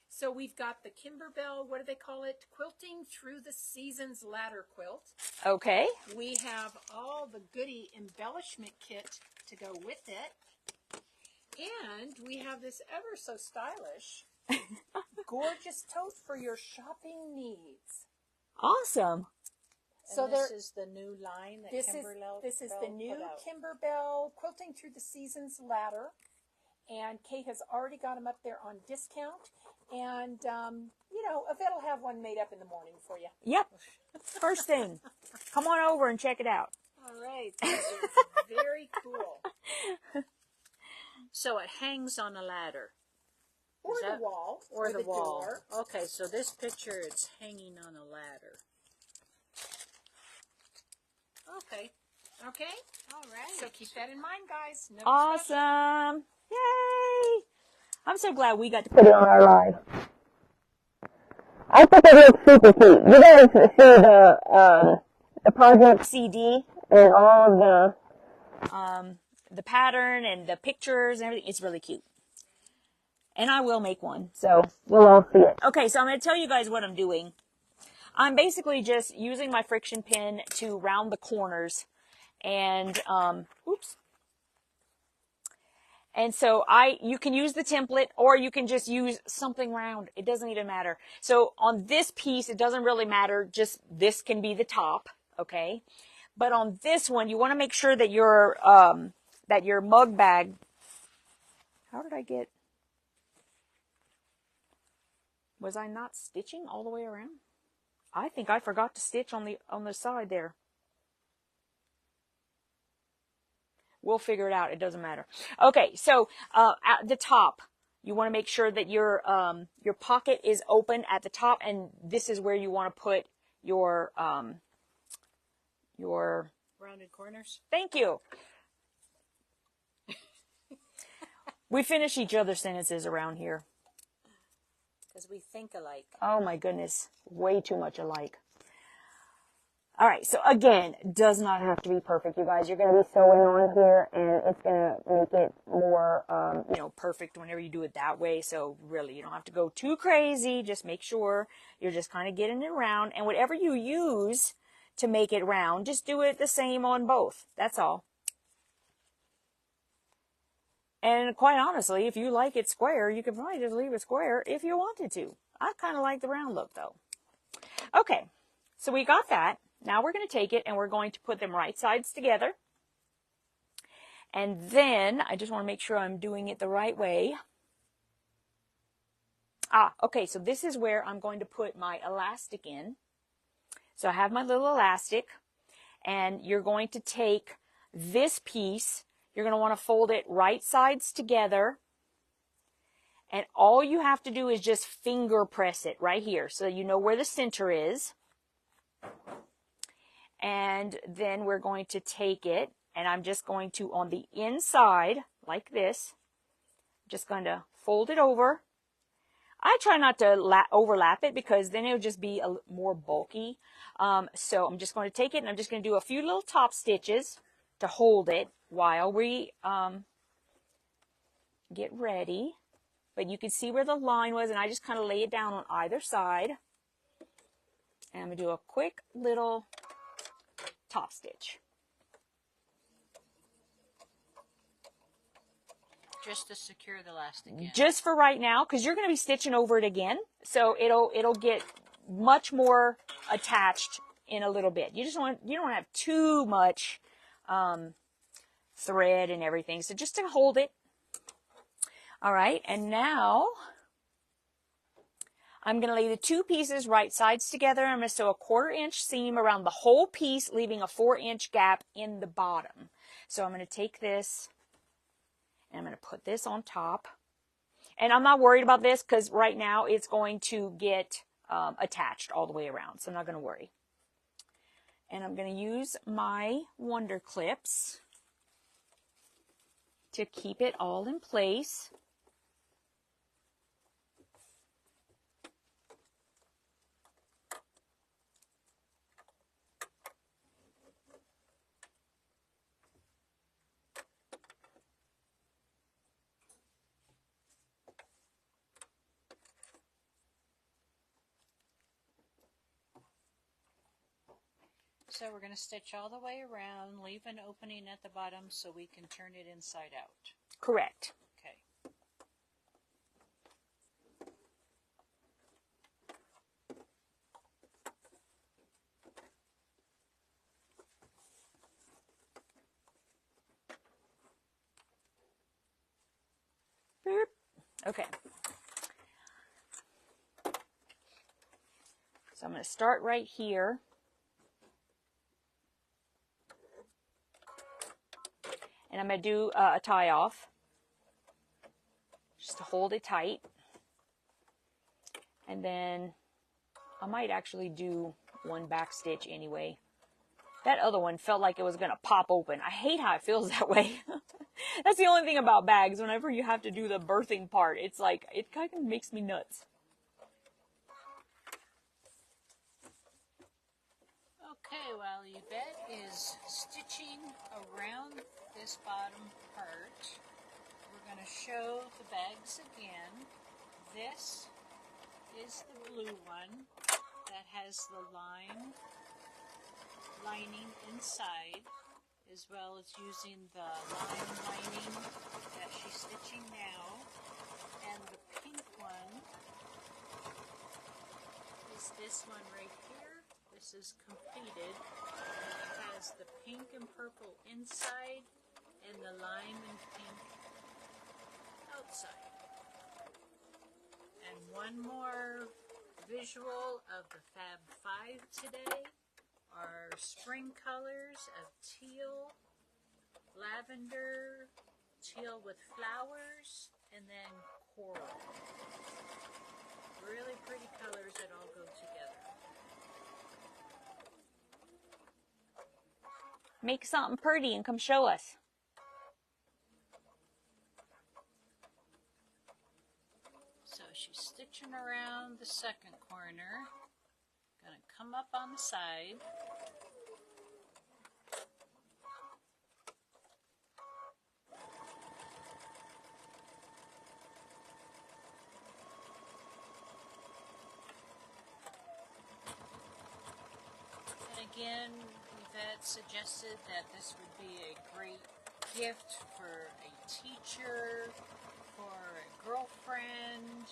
So we've got the Kimberbell, what do they call it? Quilting Through the Seasons Ladder Quilt. Okay. We have all the goodie embellishment kit to go with it. And we have this ever so stylish, gorgeous tote for your shopping needs. Awesome. So And this is the new line that This Kimberbell is the new put out. Kimberbell Quilting Through the Seasons ladder, and Kate has already got them up there on discount. And you know, Yvette'll have one made up in the morning for you. Yep. First thing. Come on over and check it out. All right, it's very cool. So it hangs on a ladder. Or Is the that- wall, Or the wall. door. Okay, so this picture, it's hanging on a ladder. Okay. Okay, All right. so keep that in mind, guys. No discussion. Awesome. Yay. I'm so glad we got to put it on our live. I think it looks super cute. You guys see the project CD and all of the pattern and the pictures and everything. It's really cute. And I will make one, so we'll all see it. Okay, so I'm going to tell you guys what I'm doing. I'm basically just using my friction pin to round the corners. And, oops. And so you can use the template, or you can just use something round. It doesn't even matter. So on this piece, it doesn't really matter. Just this can be the top, okay? But on this one, you want to make sure that your mug bag. How did I get? Was I not stitching all the way around? I think I forgot to stitch on the side there. We'll figure it out. It doesn't matter. Okay, so at the top, you want to make sure that your pocket is open at the top, and this is where you want to put your Rounded corners. Thank you. We finish each other's sentences around here. Because we think alike. Oh my goodness, way too much alike. All right, so again, does not have to be perfect, you guys. You're going to be sewing on here, and it's going to make it more, perfect whenever you do it that way. So really, you don't have to go too crazy. Just make sure you're just kind of getting it around. And whatever you use to make it round, just do it the same on both. That's all. And quite honestly, if you like it square, you could probably just leave it square if you wanted to. I kind of like the round look, though. Okay, so we got that. Now we're going to take it and we're going to put them right sides together. And then, I just want to make sure I'm doing it the right way. Okay, so this is where I'm going to put my elastic in. So I have my little elastic, and you're going to take this piece, you're going to want to fold it right sides together, and all you have to do is just finger press it right here so you know where the center is. And then we're going to take it, and I'm just going to, on the inside, like this, just going to fold it over. I try not to overlap it because then it'll just be more bulky. So I'm just going to take it, and I'm just going to do a few little top stitches to hold it while we get ready. But you can see where the line was, and I just kind of lay it down on either side. And I'm going to do a quick little top stitch. Just to secure the elastic in. Just for right now, because you're going to be stitching over it again, so it'll get much more attached in a little bit. You don't have too much thread and everything, so just to hold it. All right, and now I'm going to lay the two pieces right sides together. I'm going to sew a 1/4 inch seam around the whole piece, leaving a 4-inch gap in the bottom. So I'm going to take this and I'm going to put this on top. And I'm not worried about this because right now it's going to get attached all the way around. So I'm not going to worry. And I'm going to use my Wonder Clips to keep it all in place. So we're going to stitch all the way around, leave an opening at the bottom so we can turn it inside out. Correct. Okay. Boop. Okay. So I'm going to start right here. And I'm going to do a tie off just to hold it tight. And then I might actually do one back stitch anyway. That other one felt like it was going to pop open. I hate how it feels that way. That's the only thing about bags. Whenever you have to do the birthing part, it's like, it kind of makes me nuts. Okay, while Yvette is stitching around this bottom part, we're going to show the bags again. This is the blue one that has the lining inside, as well as using the line lining that she's stitching now. And the pink one is this one right here. This is completed. It has the pink and purple inside and the lime and pink outside. And one more visual of the Fab 5 today are spring colors of teal, lavender, teal with flowers, and then coral. Really pretty colors that all go together. Make something pretty and come show us. So she's stitching around the second corner. Gonna come up on the side. And again, Yvette suggested that this would be a great gift for a teacher, for a girlfriend.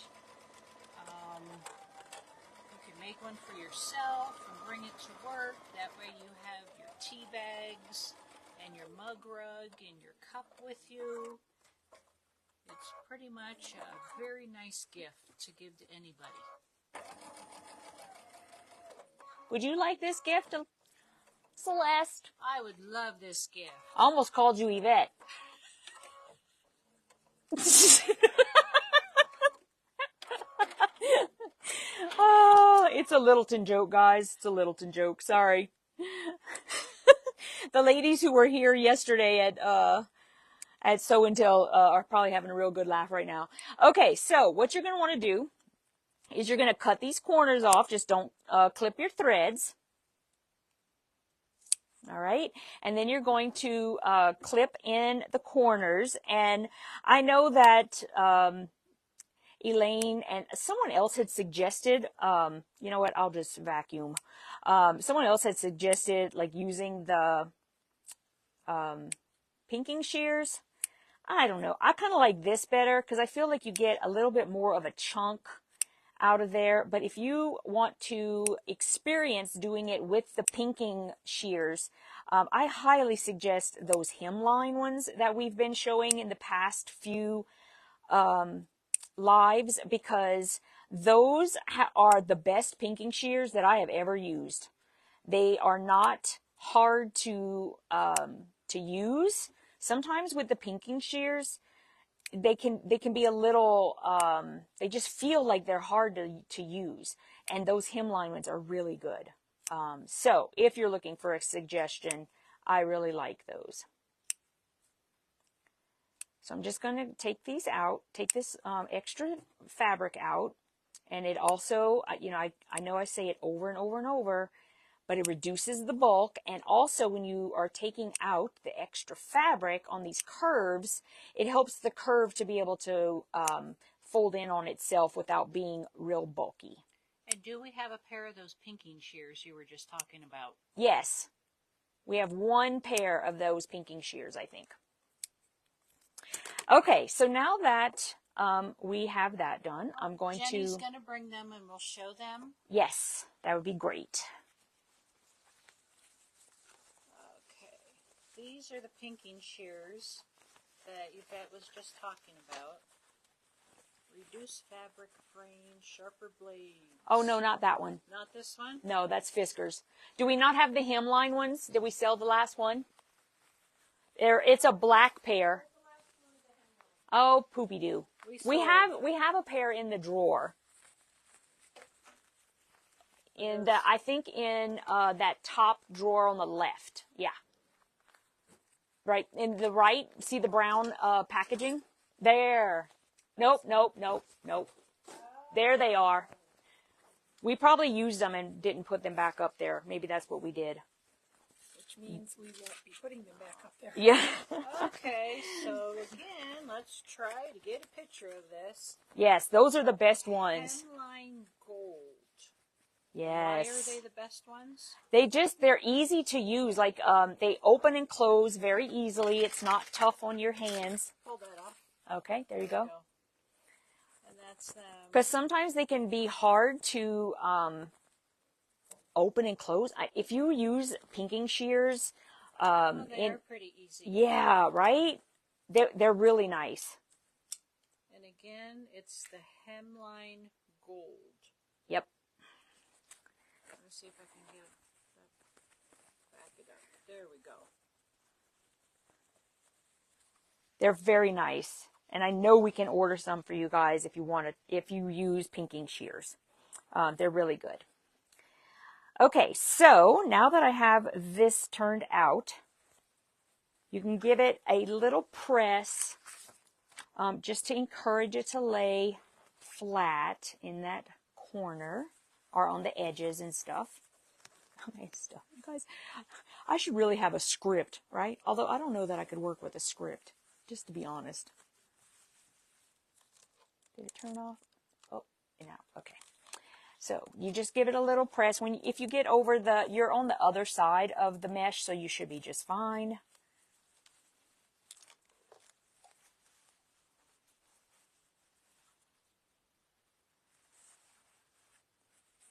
You can make one for yourself and bring it to work. That way you have your tea bags and your mug rug and your cup with you. It's pretty much a very nice gift to give to anybody. Would you like this gift, Celeste? I would love this gift. I almost called you Yvette. Oh, it's a Littleton joke, guys. It's a Littleton joke. Sorry. The ladies who were here yesterday at Sew and Tell are probably having a real good laugh right now. Okay, so what you're going to want to do is you're going to cut these corners off. Just don't clip your threads. All right. And then you're going to clip in the corners. And I know that Elaine and someone else had suggested, you know what, I'll just vacuum. Someone else had suggested like using the pinking shears. I don't know. I kind of like this better because I feel like you get a little bit more of a chunk out of there. But if you want to experience doing it with the pinking shears, I highly suggest those hemline ones that we've been showing in the past few lives, because Those are the best pinking shears that I have ever used. They are not hard to use. Sometimes with the pinking shears, they can be a little, they just feel like they're hard to use. And those hemline ones are really good. So if you're looking for a suggestion, I really like those. So I'm just going to take these out, take this extra fabric out. And it also, you know, I know I say it over and over and over, but it reduces the bulk. And also when you are taking out the extra fabric on these curves, it helps the curve to be able to fold in on itself without being real bulky. And do we have a pair of those pinking shears you were just talking about? Yes. We have one pair of those pinking shears, I think. Okay, so now that we have that done, I'm going Jenny's going to bring them and we'll show them. Yes, that would be great. Okay. These are the pinking shears that Yvette was just talking about. Reduced fabric frame, sharper blades. Oh, no, not that one. Not this one? No, that's Fiskars. Do we not have the hemline ones? Did we sell the last one? It's a black pair. Oh, poopy doo. We have a pair in the drawer. I think in that top drawer on the left. Yeah. Right in the right. See the brown packaging? There. Nope. There they are. We probably used them and didn't put them back up there. Maybe that's what we did. Which means we won't be putting them back up there. Yeah. Okay, so again, let's try to get a picture of this. Yes, those are the best ones. Hemline gold. Yes. Why are they the best ones? They're easy to use. Like, they open and close very easily. It's not tough on your hands. Pull that off. Okay, there you go. And that's them. Because sometimes they can be hard to open and close. If you use pinking shears, they're pretty easy. Yeah, right? They're really nice. And again, it's the hemline gold. Yep. Let me see if I can get back it up. There we go. They're very nice. And I know we can order some for you guys if you use pinking shears. They're really good. Okay, so now that I have this turned out, you can give it a little press just to encourage it to lay flat in that corner or on the edges and stuff. Guys, I should really have a script, right? Although I don't know that I could work with a script, just to be honest. Did it turn off? Oh, no. Okay. So you just give it a little press. If you get over you're on the other side of the mesh, so you should be just fine.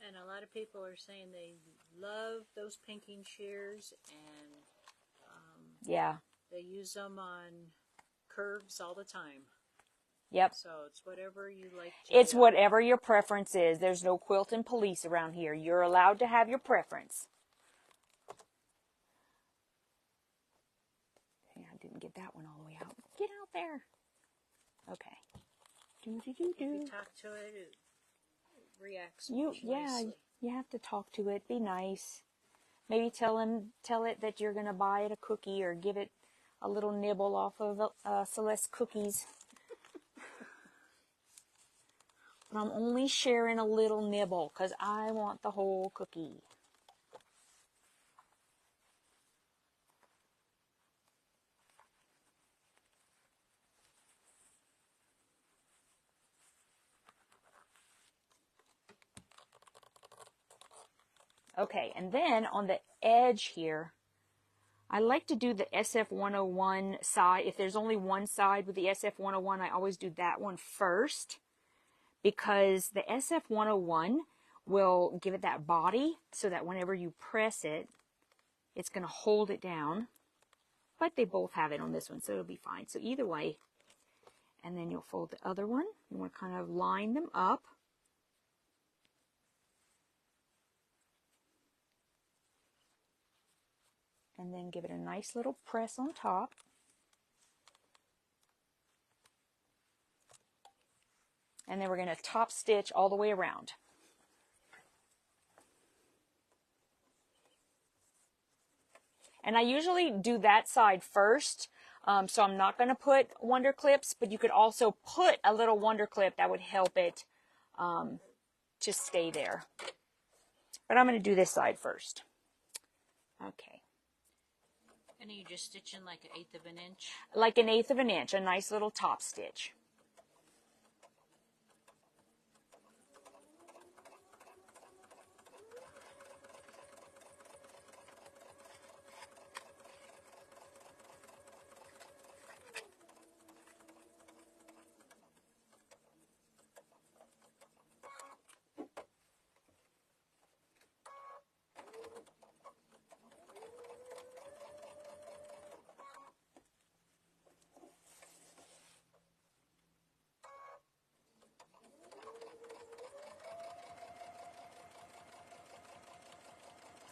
And a lot of people are saying they love those pinking shears, and yeah, they use them on curves all the time. Yep. So it's whatever you like to It's do. whatever your preference is. There's no quilting police around here. You're allowed to have your preference. Okay, I didn't get that one all the way out. Get out there. Okay. If you talk to it, it reacts nicely. You have to talk to it. Be nice. Maybe tell it that you're going to buy it a cookie or give it a little nibble off of Celeste cookies. But I'm only sharing a little nibble because I want the whole cookie. Okay, and then on the edge here, I like to do the SF101 side. If there's only one side with the SF101, I always do that one first, because the SF101 will give it that body so that whenever you press it, it's going to hold it down. But they both have it on this one, so it'll be fine. So either way, and then you'll fold the other one. You want to kind of line them up. and then give it a nice little press on top. And then we're going to top stitch all the way around. And I usually do that side first, so I'm not going to put Wonder Clips, but you could also put a little Wonder Clip that would help it to stay there. But I'm going to do this side first. Okay. And are you just stitching like 1/8 of an inch? Like 1/8 of an inch, a nice little top stitch.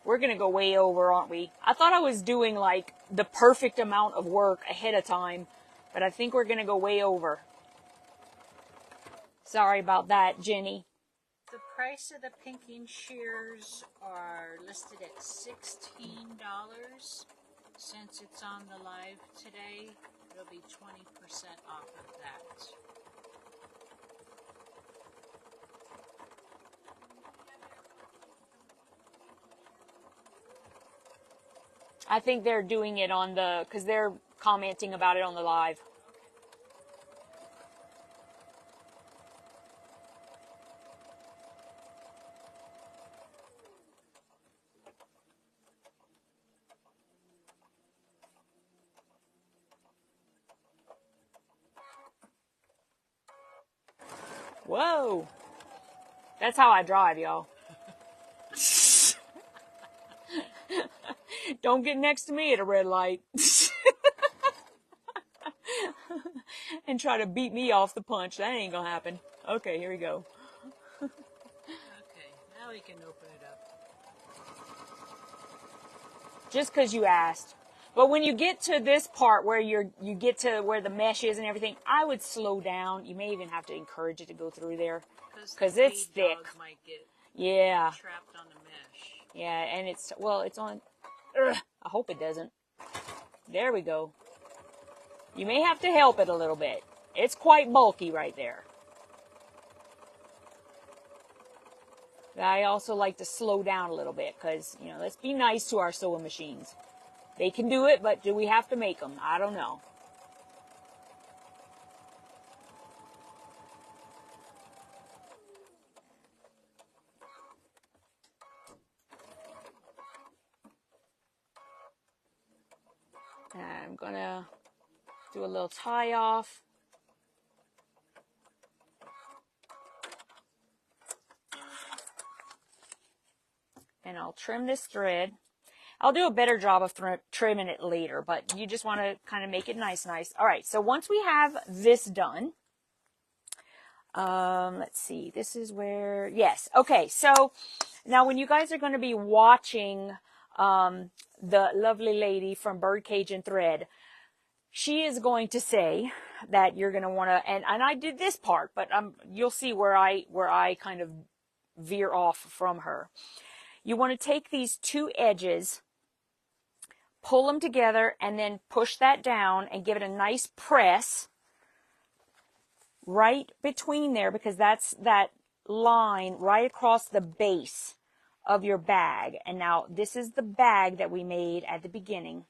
We're going to go way over, aren't we? I thought I was doing like the perfect amount of work ahead of time, but I think we're going to go way over. Sorry about that, Jenny. The price of the pinking shears are listed at $16. Since it's on the live today, it'll be 20% off of that. I think they're doing it on the, because they're commenting about it on the live. Whoa. That's how I drive, y'all. Don't get next to me at a red light. And try to beat me off the punch. That ain't gonna happen. Okay, here we go. Okay, now we can open it up. Just because you asked. But when you get to this part where you get to where the mesh is and everything, I would slow down. You may even have to encourage it to go through there. Because it's thick. Might get Yeah. trapped on the mesh. Yeah, and it's, well, it's on. Ugh, I hope it doesn't. There we go. You may have to help it a little bit. It's quite bulky right there. I also like to slow down a little bit because, you know, let's be nice to our sewing machines. They can do it, but do we have to make them? I don't know. I'm going to do a little tie off. And I'll trim this thread. I'll do a better job of trimming it later, but you just want to kind of make it nice. All right, so once we have this done, let's see, this is where, yes, okay, so now when you guys are going to be watching the lovely lady from Birdcage and Thread, she is going to say that you're going to want to, and I did this part, but you'll see where I kind of veer off from her. You want to take these two edges, pull them together, and then push that down and give it a nice press right between there, because that's that line right across the base of your bag. And now this is the bag that we made at the beginning.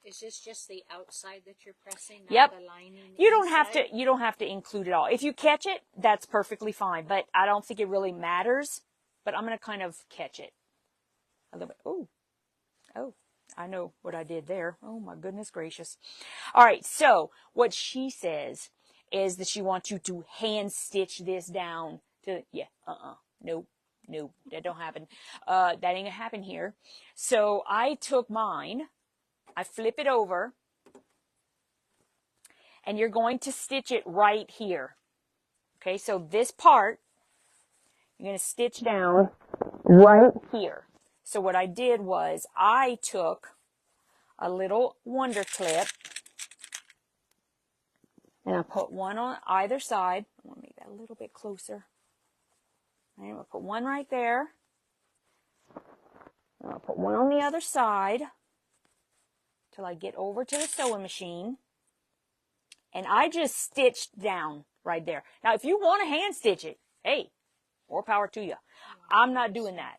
Is this just the outside that you're pressing, not Yep. the lining? You don't have to include it all. If you catch it, that's perfectly fine, but I don't think it really matters. But I'm going to kind of catch it a little bit. Oh, I know what I did there. Oh my goodness gracious. All right, so what she says is that she wants you to hand stitch this down to, nope, that don't happen. That ain't gonna happen here. So I took mine, I flip it over, and you're going to stitch it right here. Okay, so this part, you're going to stitch down right here. So what I did was I took a little wonder clip. And I put one on either side. I want to make that a little bit closer. I'm going to put one right there. I'll put one on the other side till I get over to the sewing machine. And I just stitched down right there. Now, if you want to hand stitch it, hey, more power to you. I'm not doing that.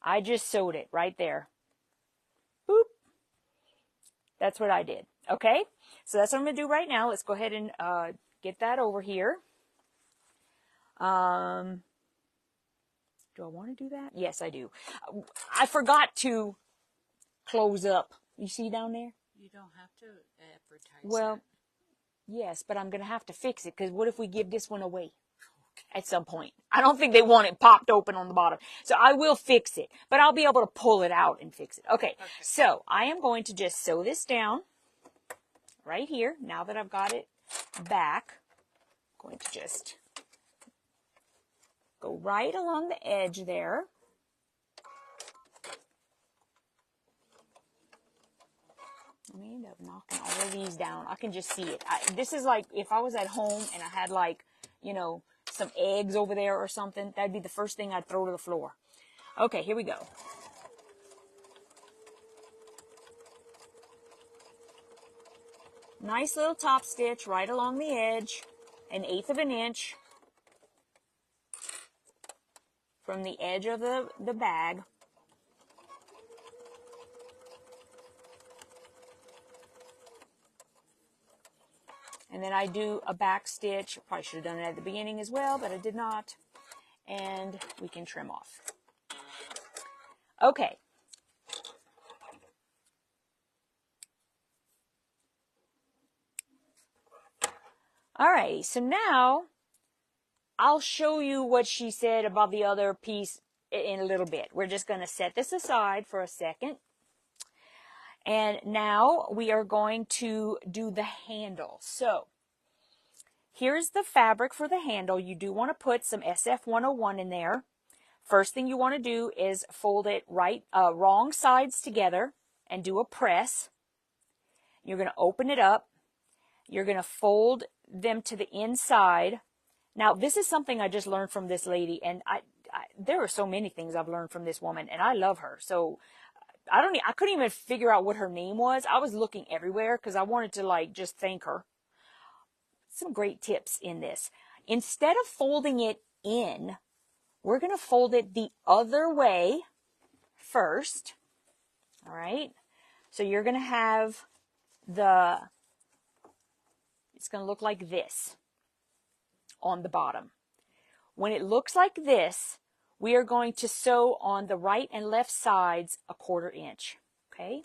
I just sewed it right there. Boop. That's what I did. Okay? So that's what I'm going to do right now. Let's go ahead and get that over here. Do I want to do that? Yes, I do. I forgot to close up. You see down there? You don't have to advertise Well, it. yes, but I'm going to have to fix it because what if we give this one away at some point? I don't think they want it popped open on the bottom. So I will fix it, but I'll be able to pull it out and fix it. Okay, so I am going to just sew this down right here. Now that I've got it back, I'm going to just go right along the edge there. I may end up knocking all of these down. I can just see it. This is like if I was at home and I had like, you know, some eggs over there or something. That'd be the first thing I'd throw to the floor. Okay, here we go. Nice little top stitch right along the edge, 1/8 of an inch from the edge of the bag. And then I do a back stitch. Probably should have done it at the beginning as well, but I did not. And we can trim off. Okay. Alrighty, so now I'll show you what she said about the other piece in a little bit. We're just going to set this aside for a second. And now we are going to do the handle. So here's the fabric for the handle. You do want to put some SF101 in there. First thing you want to do is fold it wrong sides together and do a press. You're going to open it up. You're going to fold them to the inside. Now, this is something I just learned from this lady, and there are so many things I've learned from this woman, and I love her. So I couldn't even figure out what her name was. I was looking everywhere because I wanted to like just thank her. Some great tips in this. Instead of folding it in, we're going to fold it the other way first. All right. So you're going to have it's going to look like this on the bottom. When it looks like this, we are going to sew on the right and left sides 1/4 inch. Okay.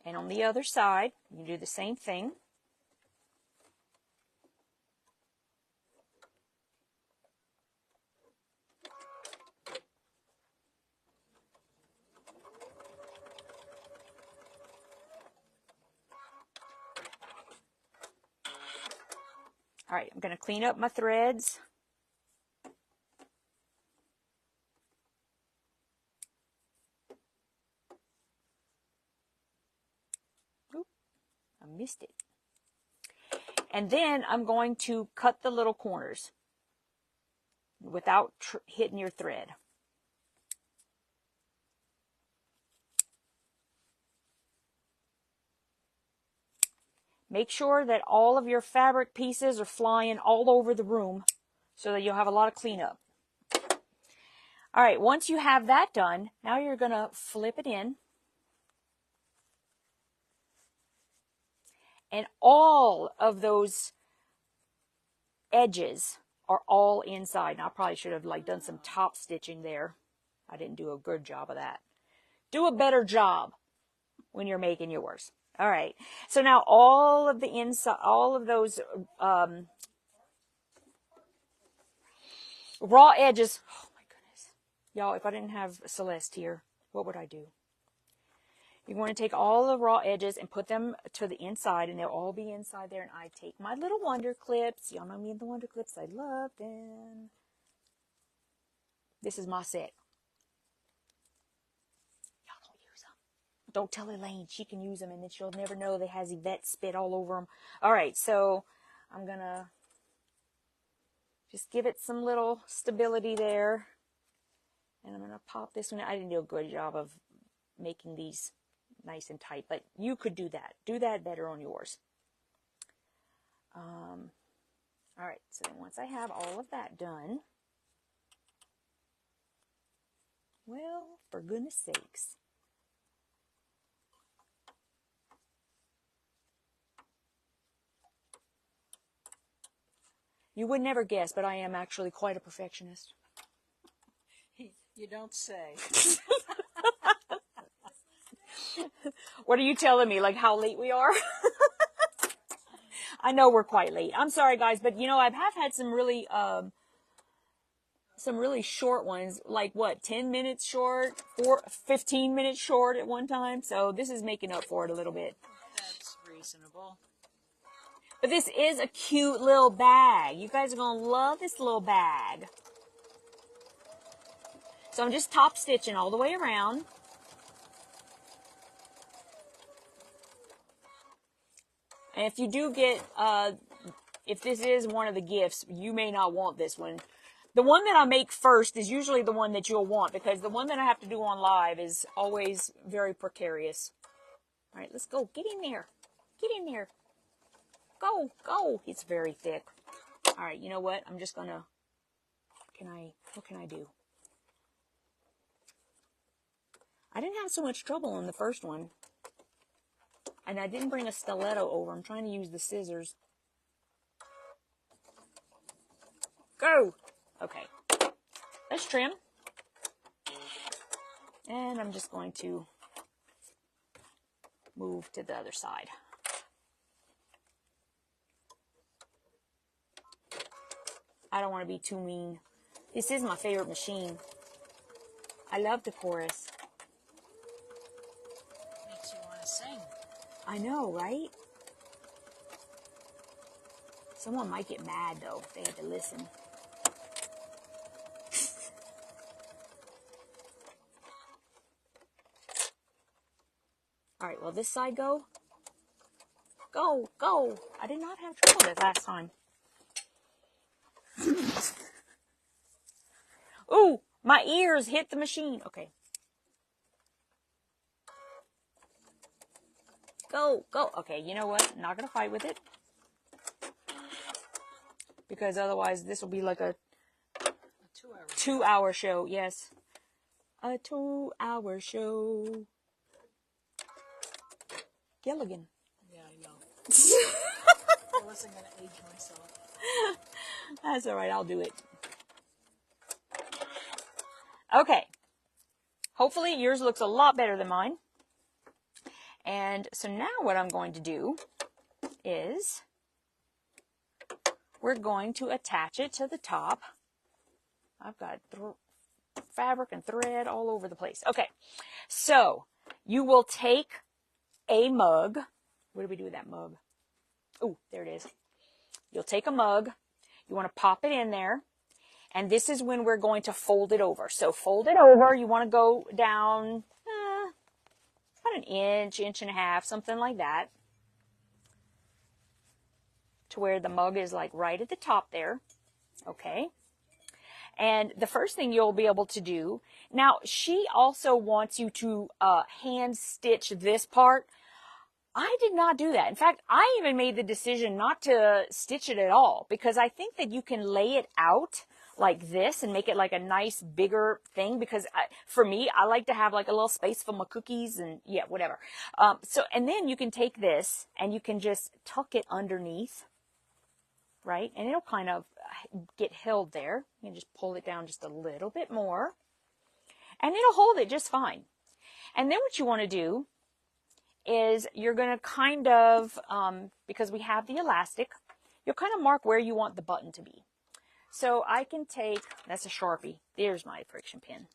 And on the other side, you do the same thing. All right, I'm going to clean up my threads. Oop, I missed it. And then I'm going to cut the little corners without hitting your thread. Make sure that all of your fabric pieces are flying all over the room so that you'll have a lot of cleanup. All right, once you have that done, now you're going to flip it in. And all of those edges are all inside. Now, I probably should have like done some top stitching there. I didn't do a good job of that. Do a better job when you're making yours. All right. So now all of the inside, all of those raw edges. Oh my goodness. Y'all, if I didn't have Celeste here, what would I do? You're going to take all the raw edges and put them to the inside, and they'll all be inside there. And I take my little Wonder Clips. Y'all know me and the Wonder Clips. I love them. This is my set. Y'all don't use them. Don't tell Elaine. She can use them, and then she'll never know that has Yvette spit all over them. All right, so I'm going to just give it some little stability there. And I'm going to pop this one. I didn't do a good job of making these nice and tight, but you could do that. Do that better on yours. All right, so then once I have all of that done, well, for goodness sakes. You would never guess, but I am actually quite a perfectionist. You don't say. What are you telling me? Like how late we are? I know we're quite late. I'm sorry, guys, but you know, I have had some really short ones, like what, 10 minutes short, 15 minutes short at one time. So this is making up for it a little bit. That's reasonable. But this is a cute little bag. You guys are going to love this little bag. So I'm just top stitching all the way around. And if you do get, if this is one of the gifts, you may not want this one. The one that I make first is usually the one that you'll want, because the one that I have to do on live is always very precarious. All right, let's go. Get in there. Get in there. Go, go. It's very thick. All right, you know what? I'm just going to, what can I do? I didn't have so much trouble in the first one. And I didn't bring a stiletto over. I'm trying to use the scissors. Go! Okay. Let's trim. And I'm just going to move to the other side. I don't want to be too mean. This is my favorite machine. I love the chorus. Makes you want to sing. I know, right? Someone might get mad, though, if they had to listen. All right, well, this side go. Go, go. I did not have trouble with it last time. Ooh, my ears hit the machine. Okay. Go, go. Okay, you know what? I'm not going to fight with it. Because otherwise this will be like a 2-hour show. Yes. A 2-hour show. Gilligan. Yeah, I know. I wasn't going to age myself. That's all right. I'll do it. Okay. Hopefully yours looks a lot better than mine. And so now what I'm going to do is we're going to attach it to the top. I've got fabric and thread all over the place. Okay. So you will take a mug. What do we do with that mug? Oh, there it is. You'll take a mug. You want to pop it in there. And this is when we're going to fold it over. So fold it over. You want to go down about an inch, inch and a half, something like that. To where the mug is like right at the top there. Okay. And the first thing you'll be able to do, now she also wants you to hand stitch this part. I did not do that. In fact, I even made the decision not to stitch it at all, because I think that you can lay it out like this and make it like a nice bigger thing, because for me, I like to have like a little space for my cookies and yeah, whatever. And then you can take this and you can just tuck it underneath, right? And it'll kind of get held there. You can just pull it down just a little bit more and it'll hold it just fine. And then what you want to do is you're going to kind of, because we have the elastic, you'll kind of mark where you want the button to be. So I can take, that's a Sharpie. There's my friction pin.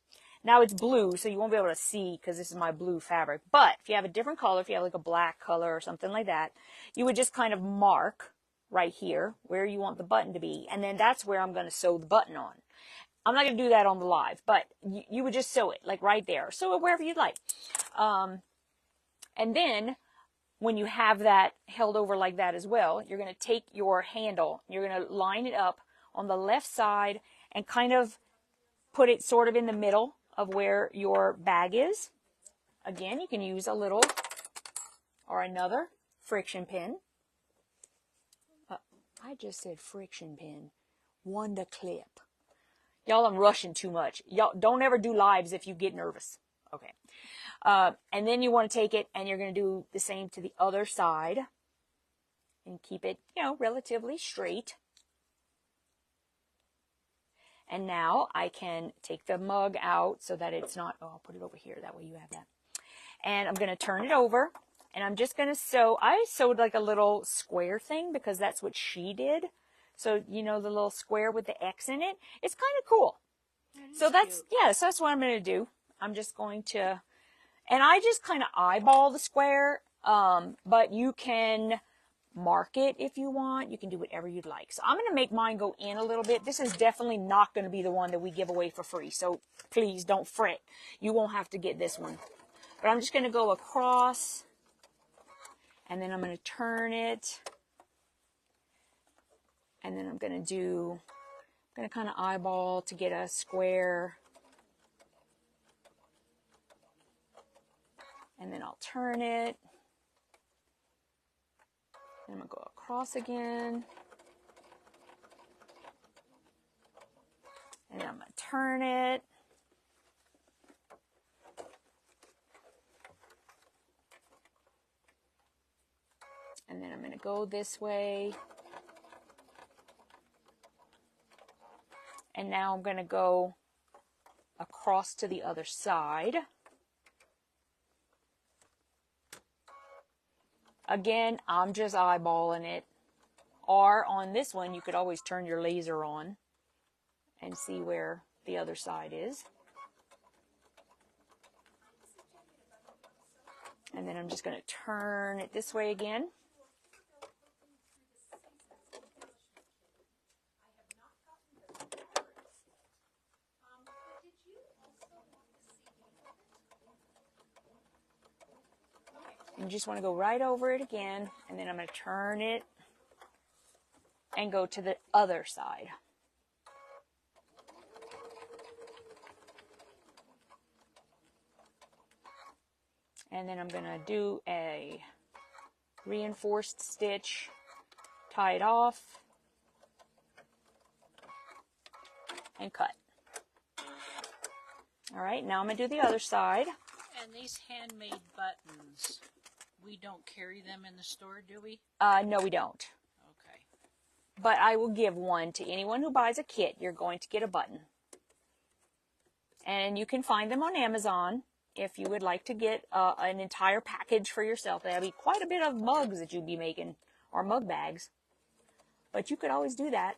Now it's blue, so you won't be able to see because this is my blue fabric. But if you have a different color, if you have like a black color or something like that, you would just kind of mark right here where you want the button to be. And then that's where I'm going to sew the button on. I'm not going to do that on the live, but you would just sew it like right there. Sew it wherever you'd like. And then when you have that held over like that as well, you're going to take your handle, you're going to line it up on the left side and kind of put it sort of in the middle of where your bag is. Again, you can use a little or another friction pin. I just said friction pin. Wonder clip. Y'all, I'm rushing too much. Y'all don't ever do lives if you get nervous. Okay. And then you want to take it and you're going to do the same to the other side and keep it, you know, relatively straight. And now I can take the mug out so that it's not, oh, I'll put it over here. That way you have that. And I'm going to turn it over and I'm just going to sew. I sewed like a little square thing because that's what she did. So, you know, the little square with the X in it. It's kind of cool. So that's, yeah, so that's what I'm going to do. I'm just going to, and I just kind of eyeball the square, but you can mark it if you want. You can do whatever you'd like. So I'm going to make mine go in a little bit. This is definitely not going to be the one that we give away for free. So please don't fret. You won't have to get this one. But I'm just going to go across and then I'm going to turn it. And then I'm going to kind of eyeball to get a square. And then I'll turn it. And I'm going to go across again. And then I'm going to turn it. And then I'm going to go this way. And now I'm going to go across to the other side. Again, I'm just eyeballing it. Or on this one, you could always turn your laser on and see where the other side is. And then I'm just going to turn it this way again. And you just want to go right over it again, and then I'm going to turn it and go to the other side. And then I'm going to do a reinforced stitch, tie it off, and cut. All right, now I'm going to do the other side. And these handmade buttons, we don't carry them in the store, do we? No, we don't. Okay. But I will give one to anyone who buys a kit. You're going to get a button. And you can find them on Amazon if you would like to get an entire package for yourself. That'll be quite a bit of mugs that you'd be making, or mug bags. But you could always do that.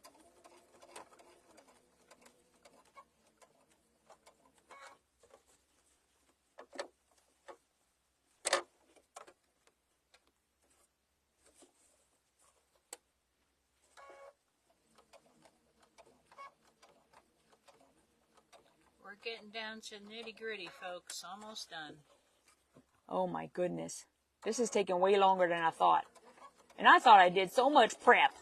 We're getting down to nitty gritty, folks. Almost done. Oh my goodness. This is taking way longer than I thought. And I thought I did so much prep.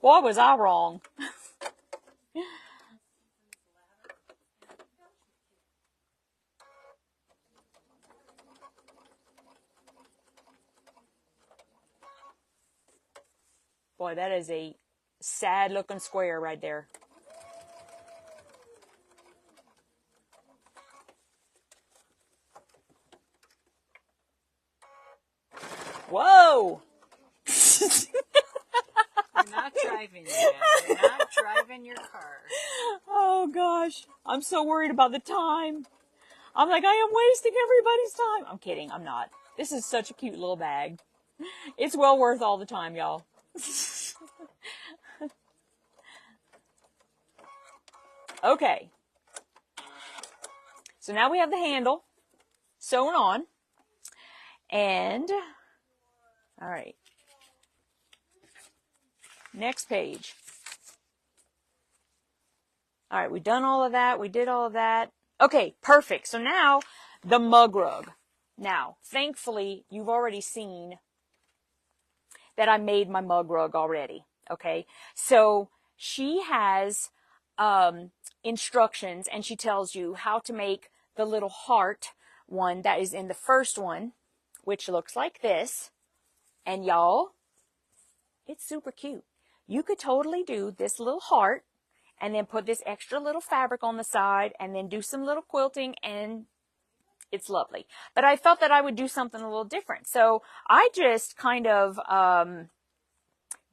Boy, was I wrong. Boy, that is a sad looking square right there. Whoa! You're not driving yet. You're not driving your car. Oh gosh, I'm so worried about the time. I'm like, I am wasting everybody's time. I'm kidding, I'm not. This is such a cute little bag. It's well worth all the time, y'all. Okay. So now we have the handle sewn on. And, all right. Next page. All right, we've done all of that. We did all of that. Okay, perfect. So now the mug rug. Now, thankfully, you've already seen that I made my mug rug already. Okay, so she has instructions, and she tells you how to make the little heart one that is in the first one, which looks like this. And y'all, it's super cute. You could totally do this little heart and then put this extra little fabric on the side and then do some little quilting, and it's lovely. But I felt that I would do something a little different. So I just kind of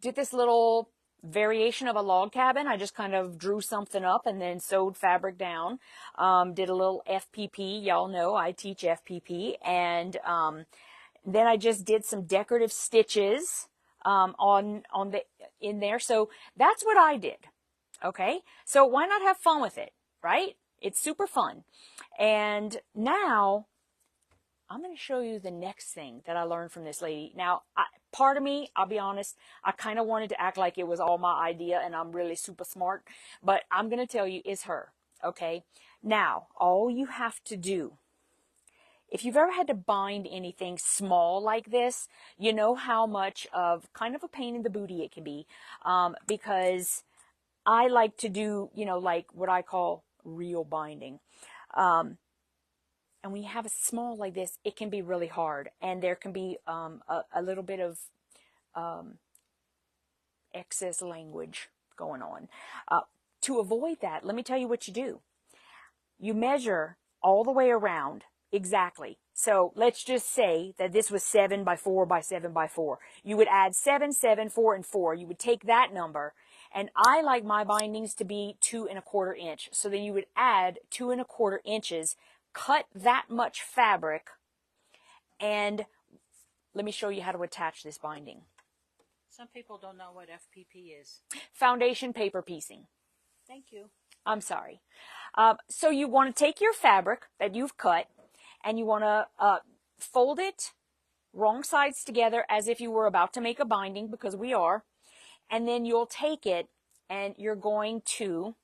did this little variation of a log cabin. I just kind of drew something up and then sewed fabric down. Did a little FPP. Y'all know I teach FPP. And then I just did some decorative stitches in there. So that's what I did. Okay, so why not have fun with it, right? It's super fun. And now I'm going to show you the next thing that I learned from this lady. Now, part of me, I'll be honest, I kind of wanted to act like it was all my idea and I'm really super smart, but I'm going to tell you it's her, okay? Now, all you have to do, if you've ever had to bind anything small like this, you know how much of kind of a pain in the booty it can be, because I like to do, you know, like what I call real binding. And when you have a small like this, it can be really hard. And there can be a little bit of excess language going on. To avoid that, let me tell you what you do. You measure all the way around exactly. So let's just say that this was 7 by 4 by 7 by 4. You would add 7, 7, 4, and 4. You would take that number. And I like my bindings to be 2 1/4 inch. So then you would add 2 1/4 inches, cut that much fabric, and let me show you how to attach this binding. Some people don't know what FPP is. Foundation paper piecing. Thank you. I'm sorry. So you want to take your fabric that you've cut, and you want to fold it wrong sides together as if you were about to make a binding, because we are. And then you'll take it and you're going to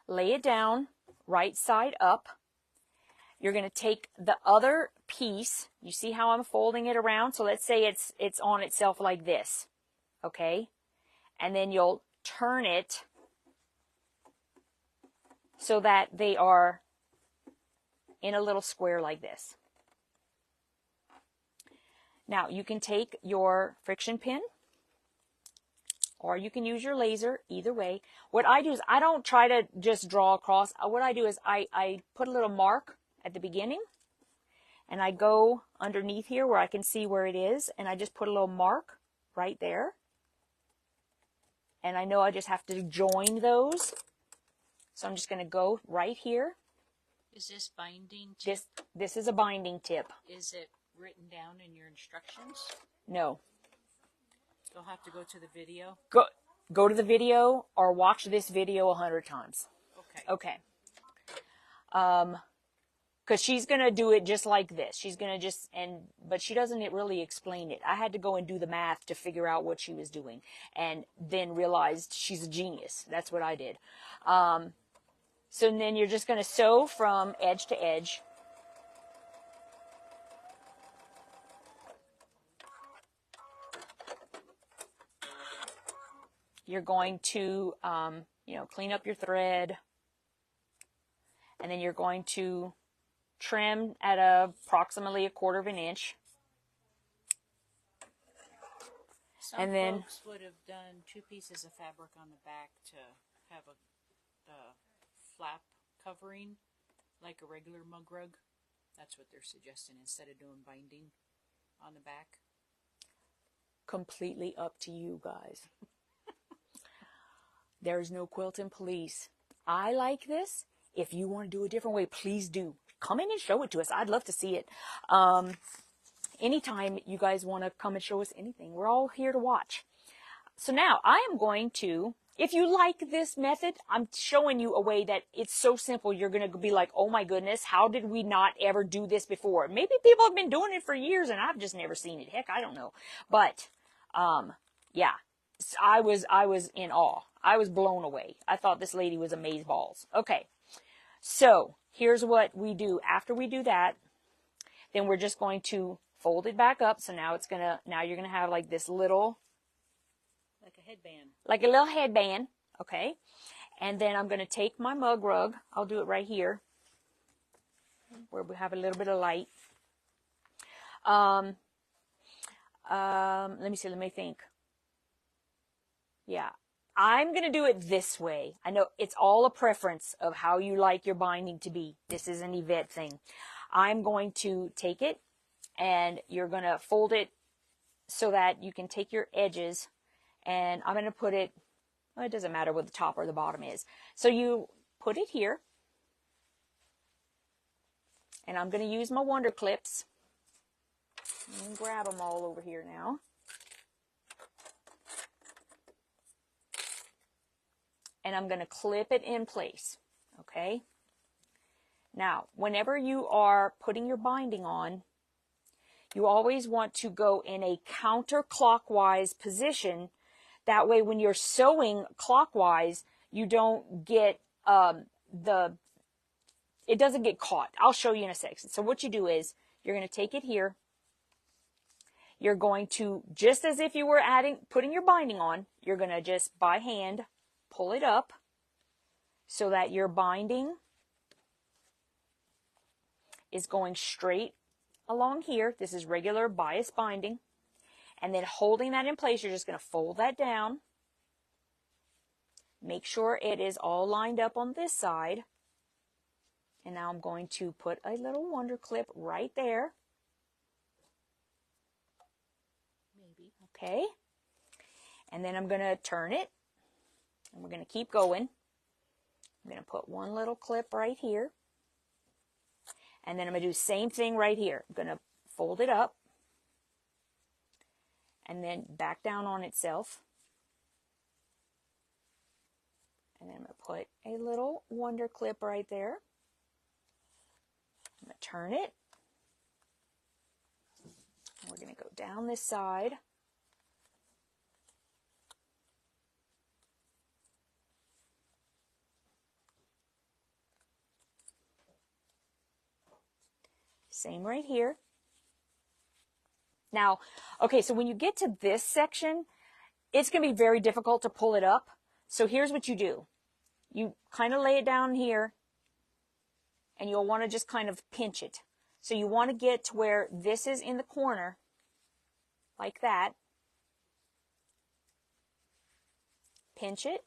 lay it down right side up. You're going to take the other piece. You see how I'm folding it around? So let's say it's on itself like this. Okay? And then you'll turn it so that they are in a little square like this. Now, you can take your friction pin, or you can use your laser, either way. What I do is I don't try to just draw across. What I do is I put a little mark at the beginning, and I go underneath here where I can see where it is, and I just put a little mark right there. And I know I just have to join those. So I'm just going to go right here. Is this binding tip? This is a binding tip. Is it written down in your instructions? No. You'll have to go to the video. Go to the video or watch this video 100 times. Okay. Okay. Because she's going to do it just like this. She's going to but she doesn't really explain it. I had to go and do the math to figure out what she was doing, and then realized she's a genius. That's what I did. So then you're just going to sew from edge to edge. You're going to, clean up your thread, and then you're going to trim at approximately 1/4 inch. Some folks would have done 2 pieces of fabric on the back to have a flap covering, like a regular mug rug. That's what they're suggesting instead of doing binding on the back. Completely up to you guys. There's no quilting police. I like this. If you want to do a different way, please do. Come in and show it to us. I'd love to see it. Anytime you guys want to come and show us anything, we're all here to watch. So now I am going to If you like this method, I'm showing you a way that it's so simple. You're going to be like, oh my goodness, how did we not ever do this before? Maybe people have been doing it for years and I've just never seen it. Heck, I don't know. But, yeah, I was in awe. I was blown away. I thought this lady was amazeballs. Okay. So here's what we do. After we do that, then we're just going to fold it back up. So now you're going to have like this little, Like a headband. like a little headband, okay? And then I'm going to take my mug rug. I'll do it right here where we have a little bit of light. Let me see. Let me think. Yeah. I'm going to do it this way. I know it's all a preference of how you like your binding to be. This is an Yvette thing. I'm going to take it and you're going to fold it so that you can take your edges, and I'm going to put it, well, it doesn't matter what the top or the bottom is. So you put it here, and I'm going to use my Wonder Clips. And grab them all over here now. And I'm going to clip it in place, okay? Now, whenever you are putting your binding on, you always want to go in a counterclockwise position. That way, when you're sewing clockwise, you don't get it doesn't get caught. I'll show you in a second. So what you do is, you're going to take it here. You're going to, just as if you were putting your binding on, you're going to just by hand pull it up so that your binding is going straight along here. This is regular bias binding. And then holding that in place, you're just going to fold that down. Make sure it is all lined up on this side. And now I'm going to put a little Wonder Clip right there. Maybe. Okay. And then I'm going to turn it. And we're going to keep going. I'm going to put one little clip right here. And then I'm going to do the same thing right here. I'm going to fold it up. And then back down on itself. And then I'm going to put a little Wonder Clip right there. I'm going to turn it. And we're going to go down this side. Same right here. Now, okay, so when you get to this section, it's going to be very difficult to pull it up. So here's what you do. You kind of lay it down here, and you'll want to just kind of pinch it. So you want to get to where this is in the corner, like that. Pinch it,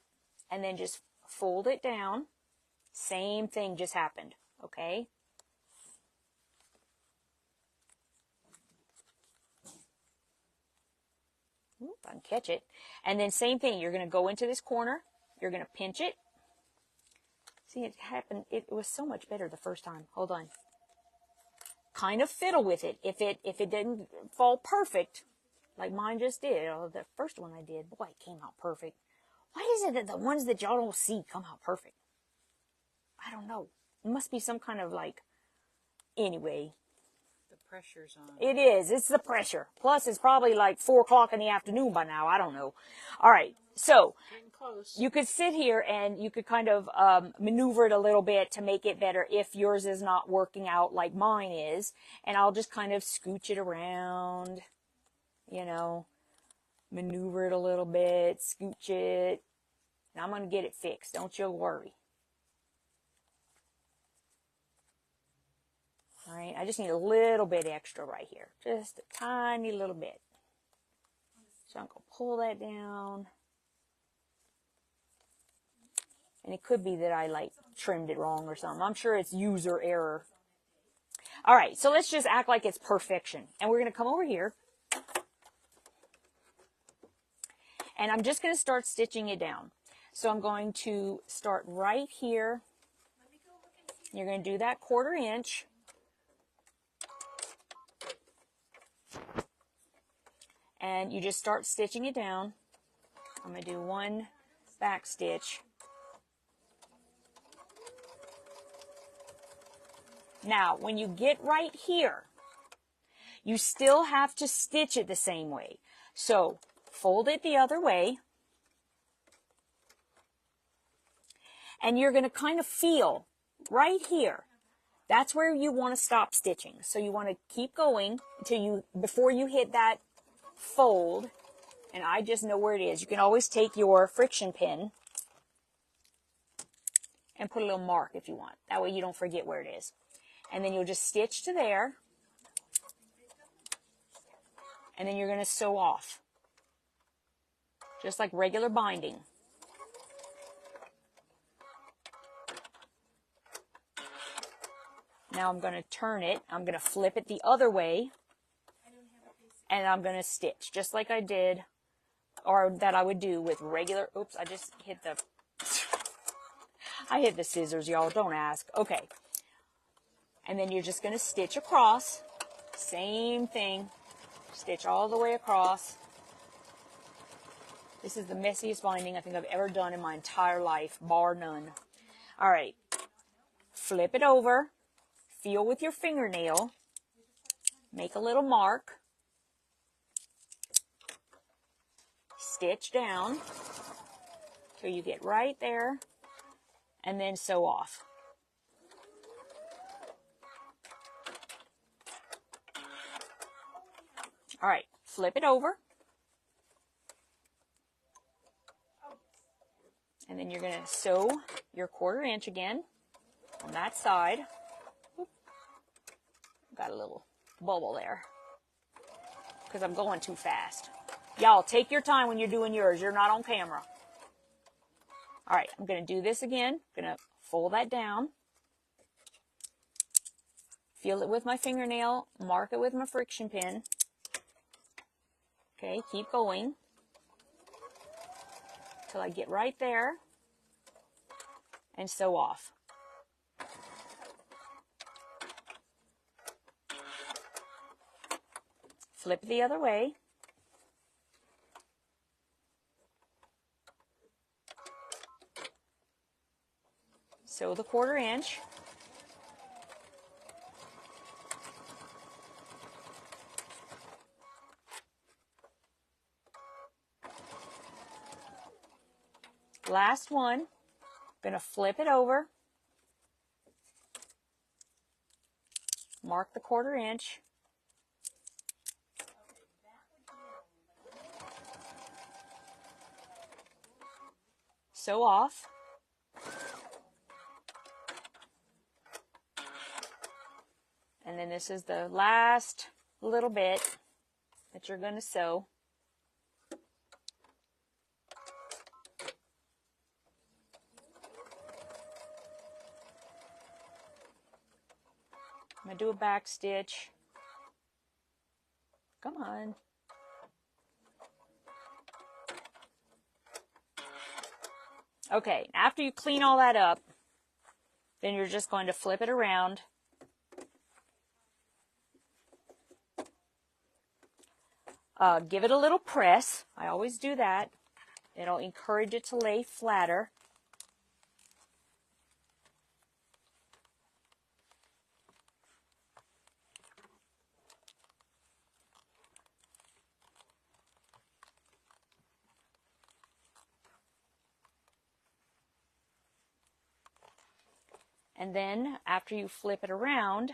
and then just fold it down. Same thing just happened, okay? Ooh, if I can catch it. And then same thing, you're going to go into this corner, you're going to pinch it. See, it happened, it was so much better the first time. Hold on. Kind of fiddle with it. If it didn't fall perfect, like mine just did, or the first one I did, boy, it came out perfect. Why is it that the ones that y'all don't see come out perfect? I don't know. It must be some kind of like, anyway. The pressure's on. It is. It's the pressure. Plus, it's probably like 4 o'clock in the afternoon by now. I don't know. All right. So, Getting close. you could sit here and you could kind of maneuver it a little bit to make it better if yours is not working out like mine is. And I'll just kind of scooch it around, you know, maneuver it a little bit, scooch it. And I'm going to get it fixed. Don't you worry. All right, I just need a little bit extra right here. Just a tiny little bit. So I'm going to pull that down. And it could be that I like trimmed it wrong or something. I'm sure it's user error. All right, so let's just act like it's perfection. And we're going to come over here. And I'm just going to start stitching it down. So I'm going to start right here. You're going to do that 1/4 inch. And you just start stitching it down. I'm going to do 1, back stitch. Now, when you get right here, you still have to stitch it the same way. So, fold it the other way. And you're going to kind of feel right here. That's where you want to stop stitching. So you want to keep going until you, before you hit that fold. And I just know where it is. You can always take your friction pin and put a little mark if you want. That way you don't forget where it is. And then you'll just stitch to there. And then you're going to sew off. Just like regular binding. Now I'm going to turn it. I'm going to flip it the other way. And I'm going to stitch just like I did, or that I would do with regular, oops, I just hit the, I hit the scissors, y'all, don't ask. Okay. And then you're just going to stitch across. Same thing. Stitch all the way across. This is the messiest binding I think I've ever done in my entire life, bar none. All right. Flip it over. Feel with your fingernail. Make a little mark. Stitch down till you get right there, and then sew off. All right, flip it over. And then you're going to sew your 1/4 inch again on that side. Got a little bubble there because I'm going too fast. Y'all, take your time when you're doing yours. You're not on camera. All right, I'm going to do this again. I'm going to fold that down. Feel it with my fingernail. Mark it with my friction pin. Okay, keep going till I get right there and sew off. Flip the other way. Sew the 1/4 inch. Last one. Going to flip it over. Mark the 1/4 inch. Sew off. And then this is the last little bit that you're going to sew. I'm going to do a back stitch. Come on. Okay, after you clean all that up, then you're just going to flip it around. Give it a little press. I always do that. It'll encourage it to lay flatter. And then after you flip it around,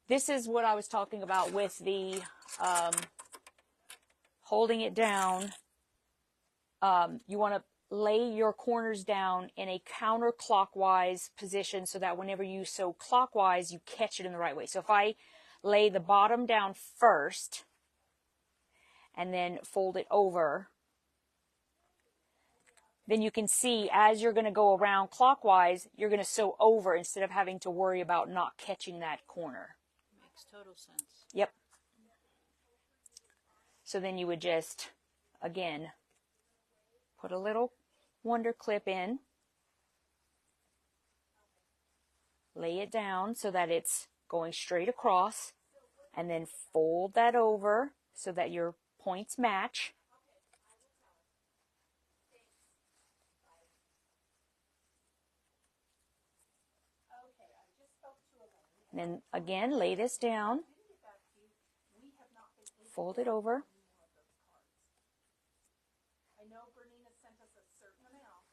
this is what I was talking about with the holding it down. You want to lay your corners down in a counterclockwise position so that whenever you sew clockwise, you catch it in the right way. So if I lay the bottom down first and then fold it over, then you can see as you're going to go around clockwise, you're going to sew over instead of having to worry about not catching that corner. Makes total sense. Yep. So then you would just, again, put a little wonder clip in, lay it down so that it's going straight across, and then fold that over so that your points match. And then again, lay this down, fold it over. I know Bernina sent us a certain amount,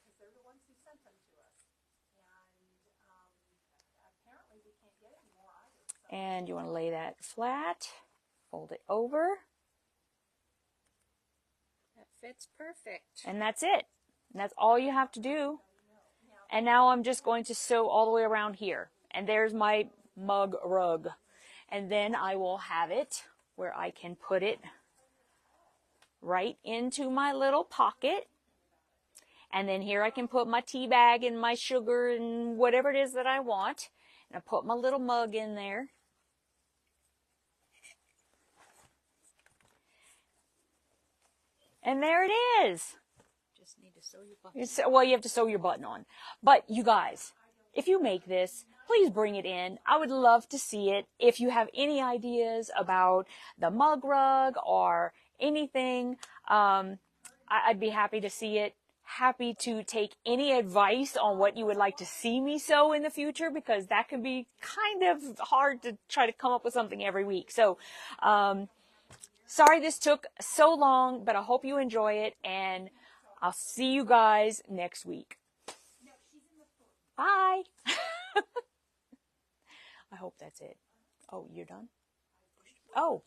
because they're the ones who sent them to us. And apparently we can't get any more either. So. And you want to lay that flat, fold it over, That fits perfect. and that's it. And that's all you have to do. And now I'm just going to sew all the way around here. And there's my mug rug. And then I will have it where I can put it right into my little pocket. And then here I can put my tea bag and my sugar and whatever it is that I want. And I put my little mug in there. And there it is. Just need to sew your button. Well, you have to sew your button on. But you guys, if you make this, please bring it in. I would love to see it. If you have any ideas about the mug rug or anything, I'd be happy to see it. Happy to take any advice on what you would like to see me sew in the future, because that can be kind of hard to try to come up with something every week. So, sorry this took so long, but I hope you enjoy it, and I'll see you guys next week. Bye. I hope that's it. Oh, you're done? Oh.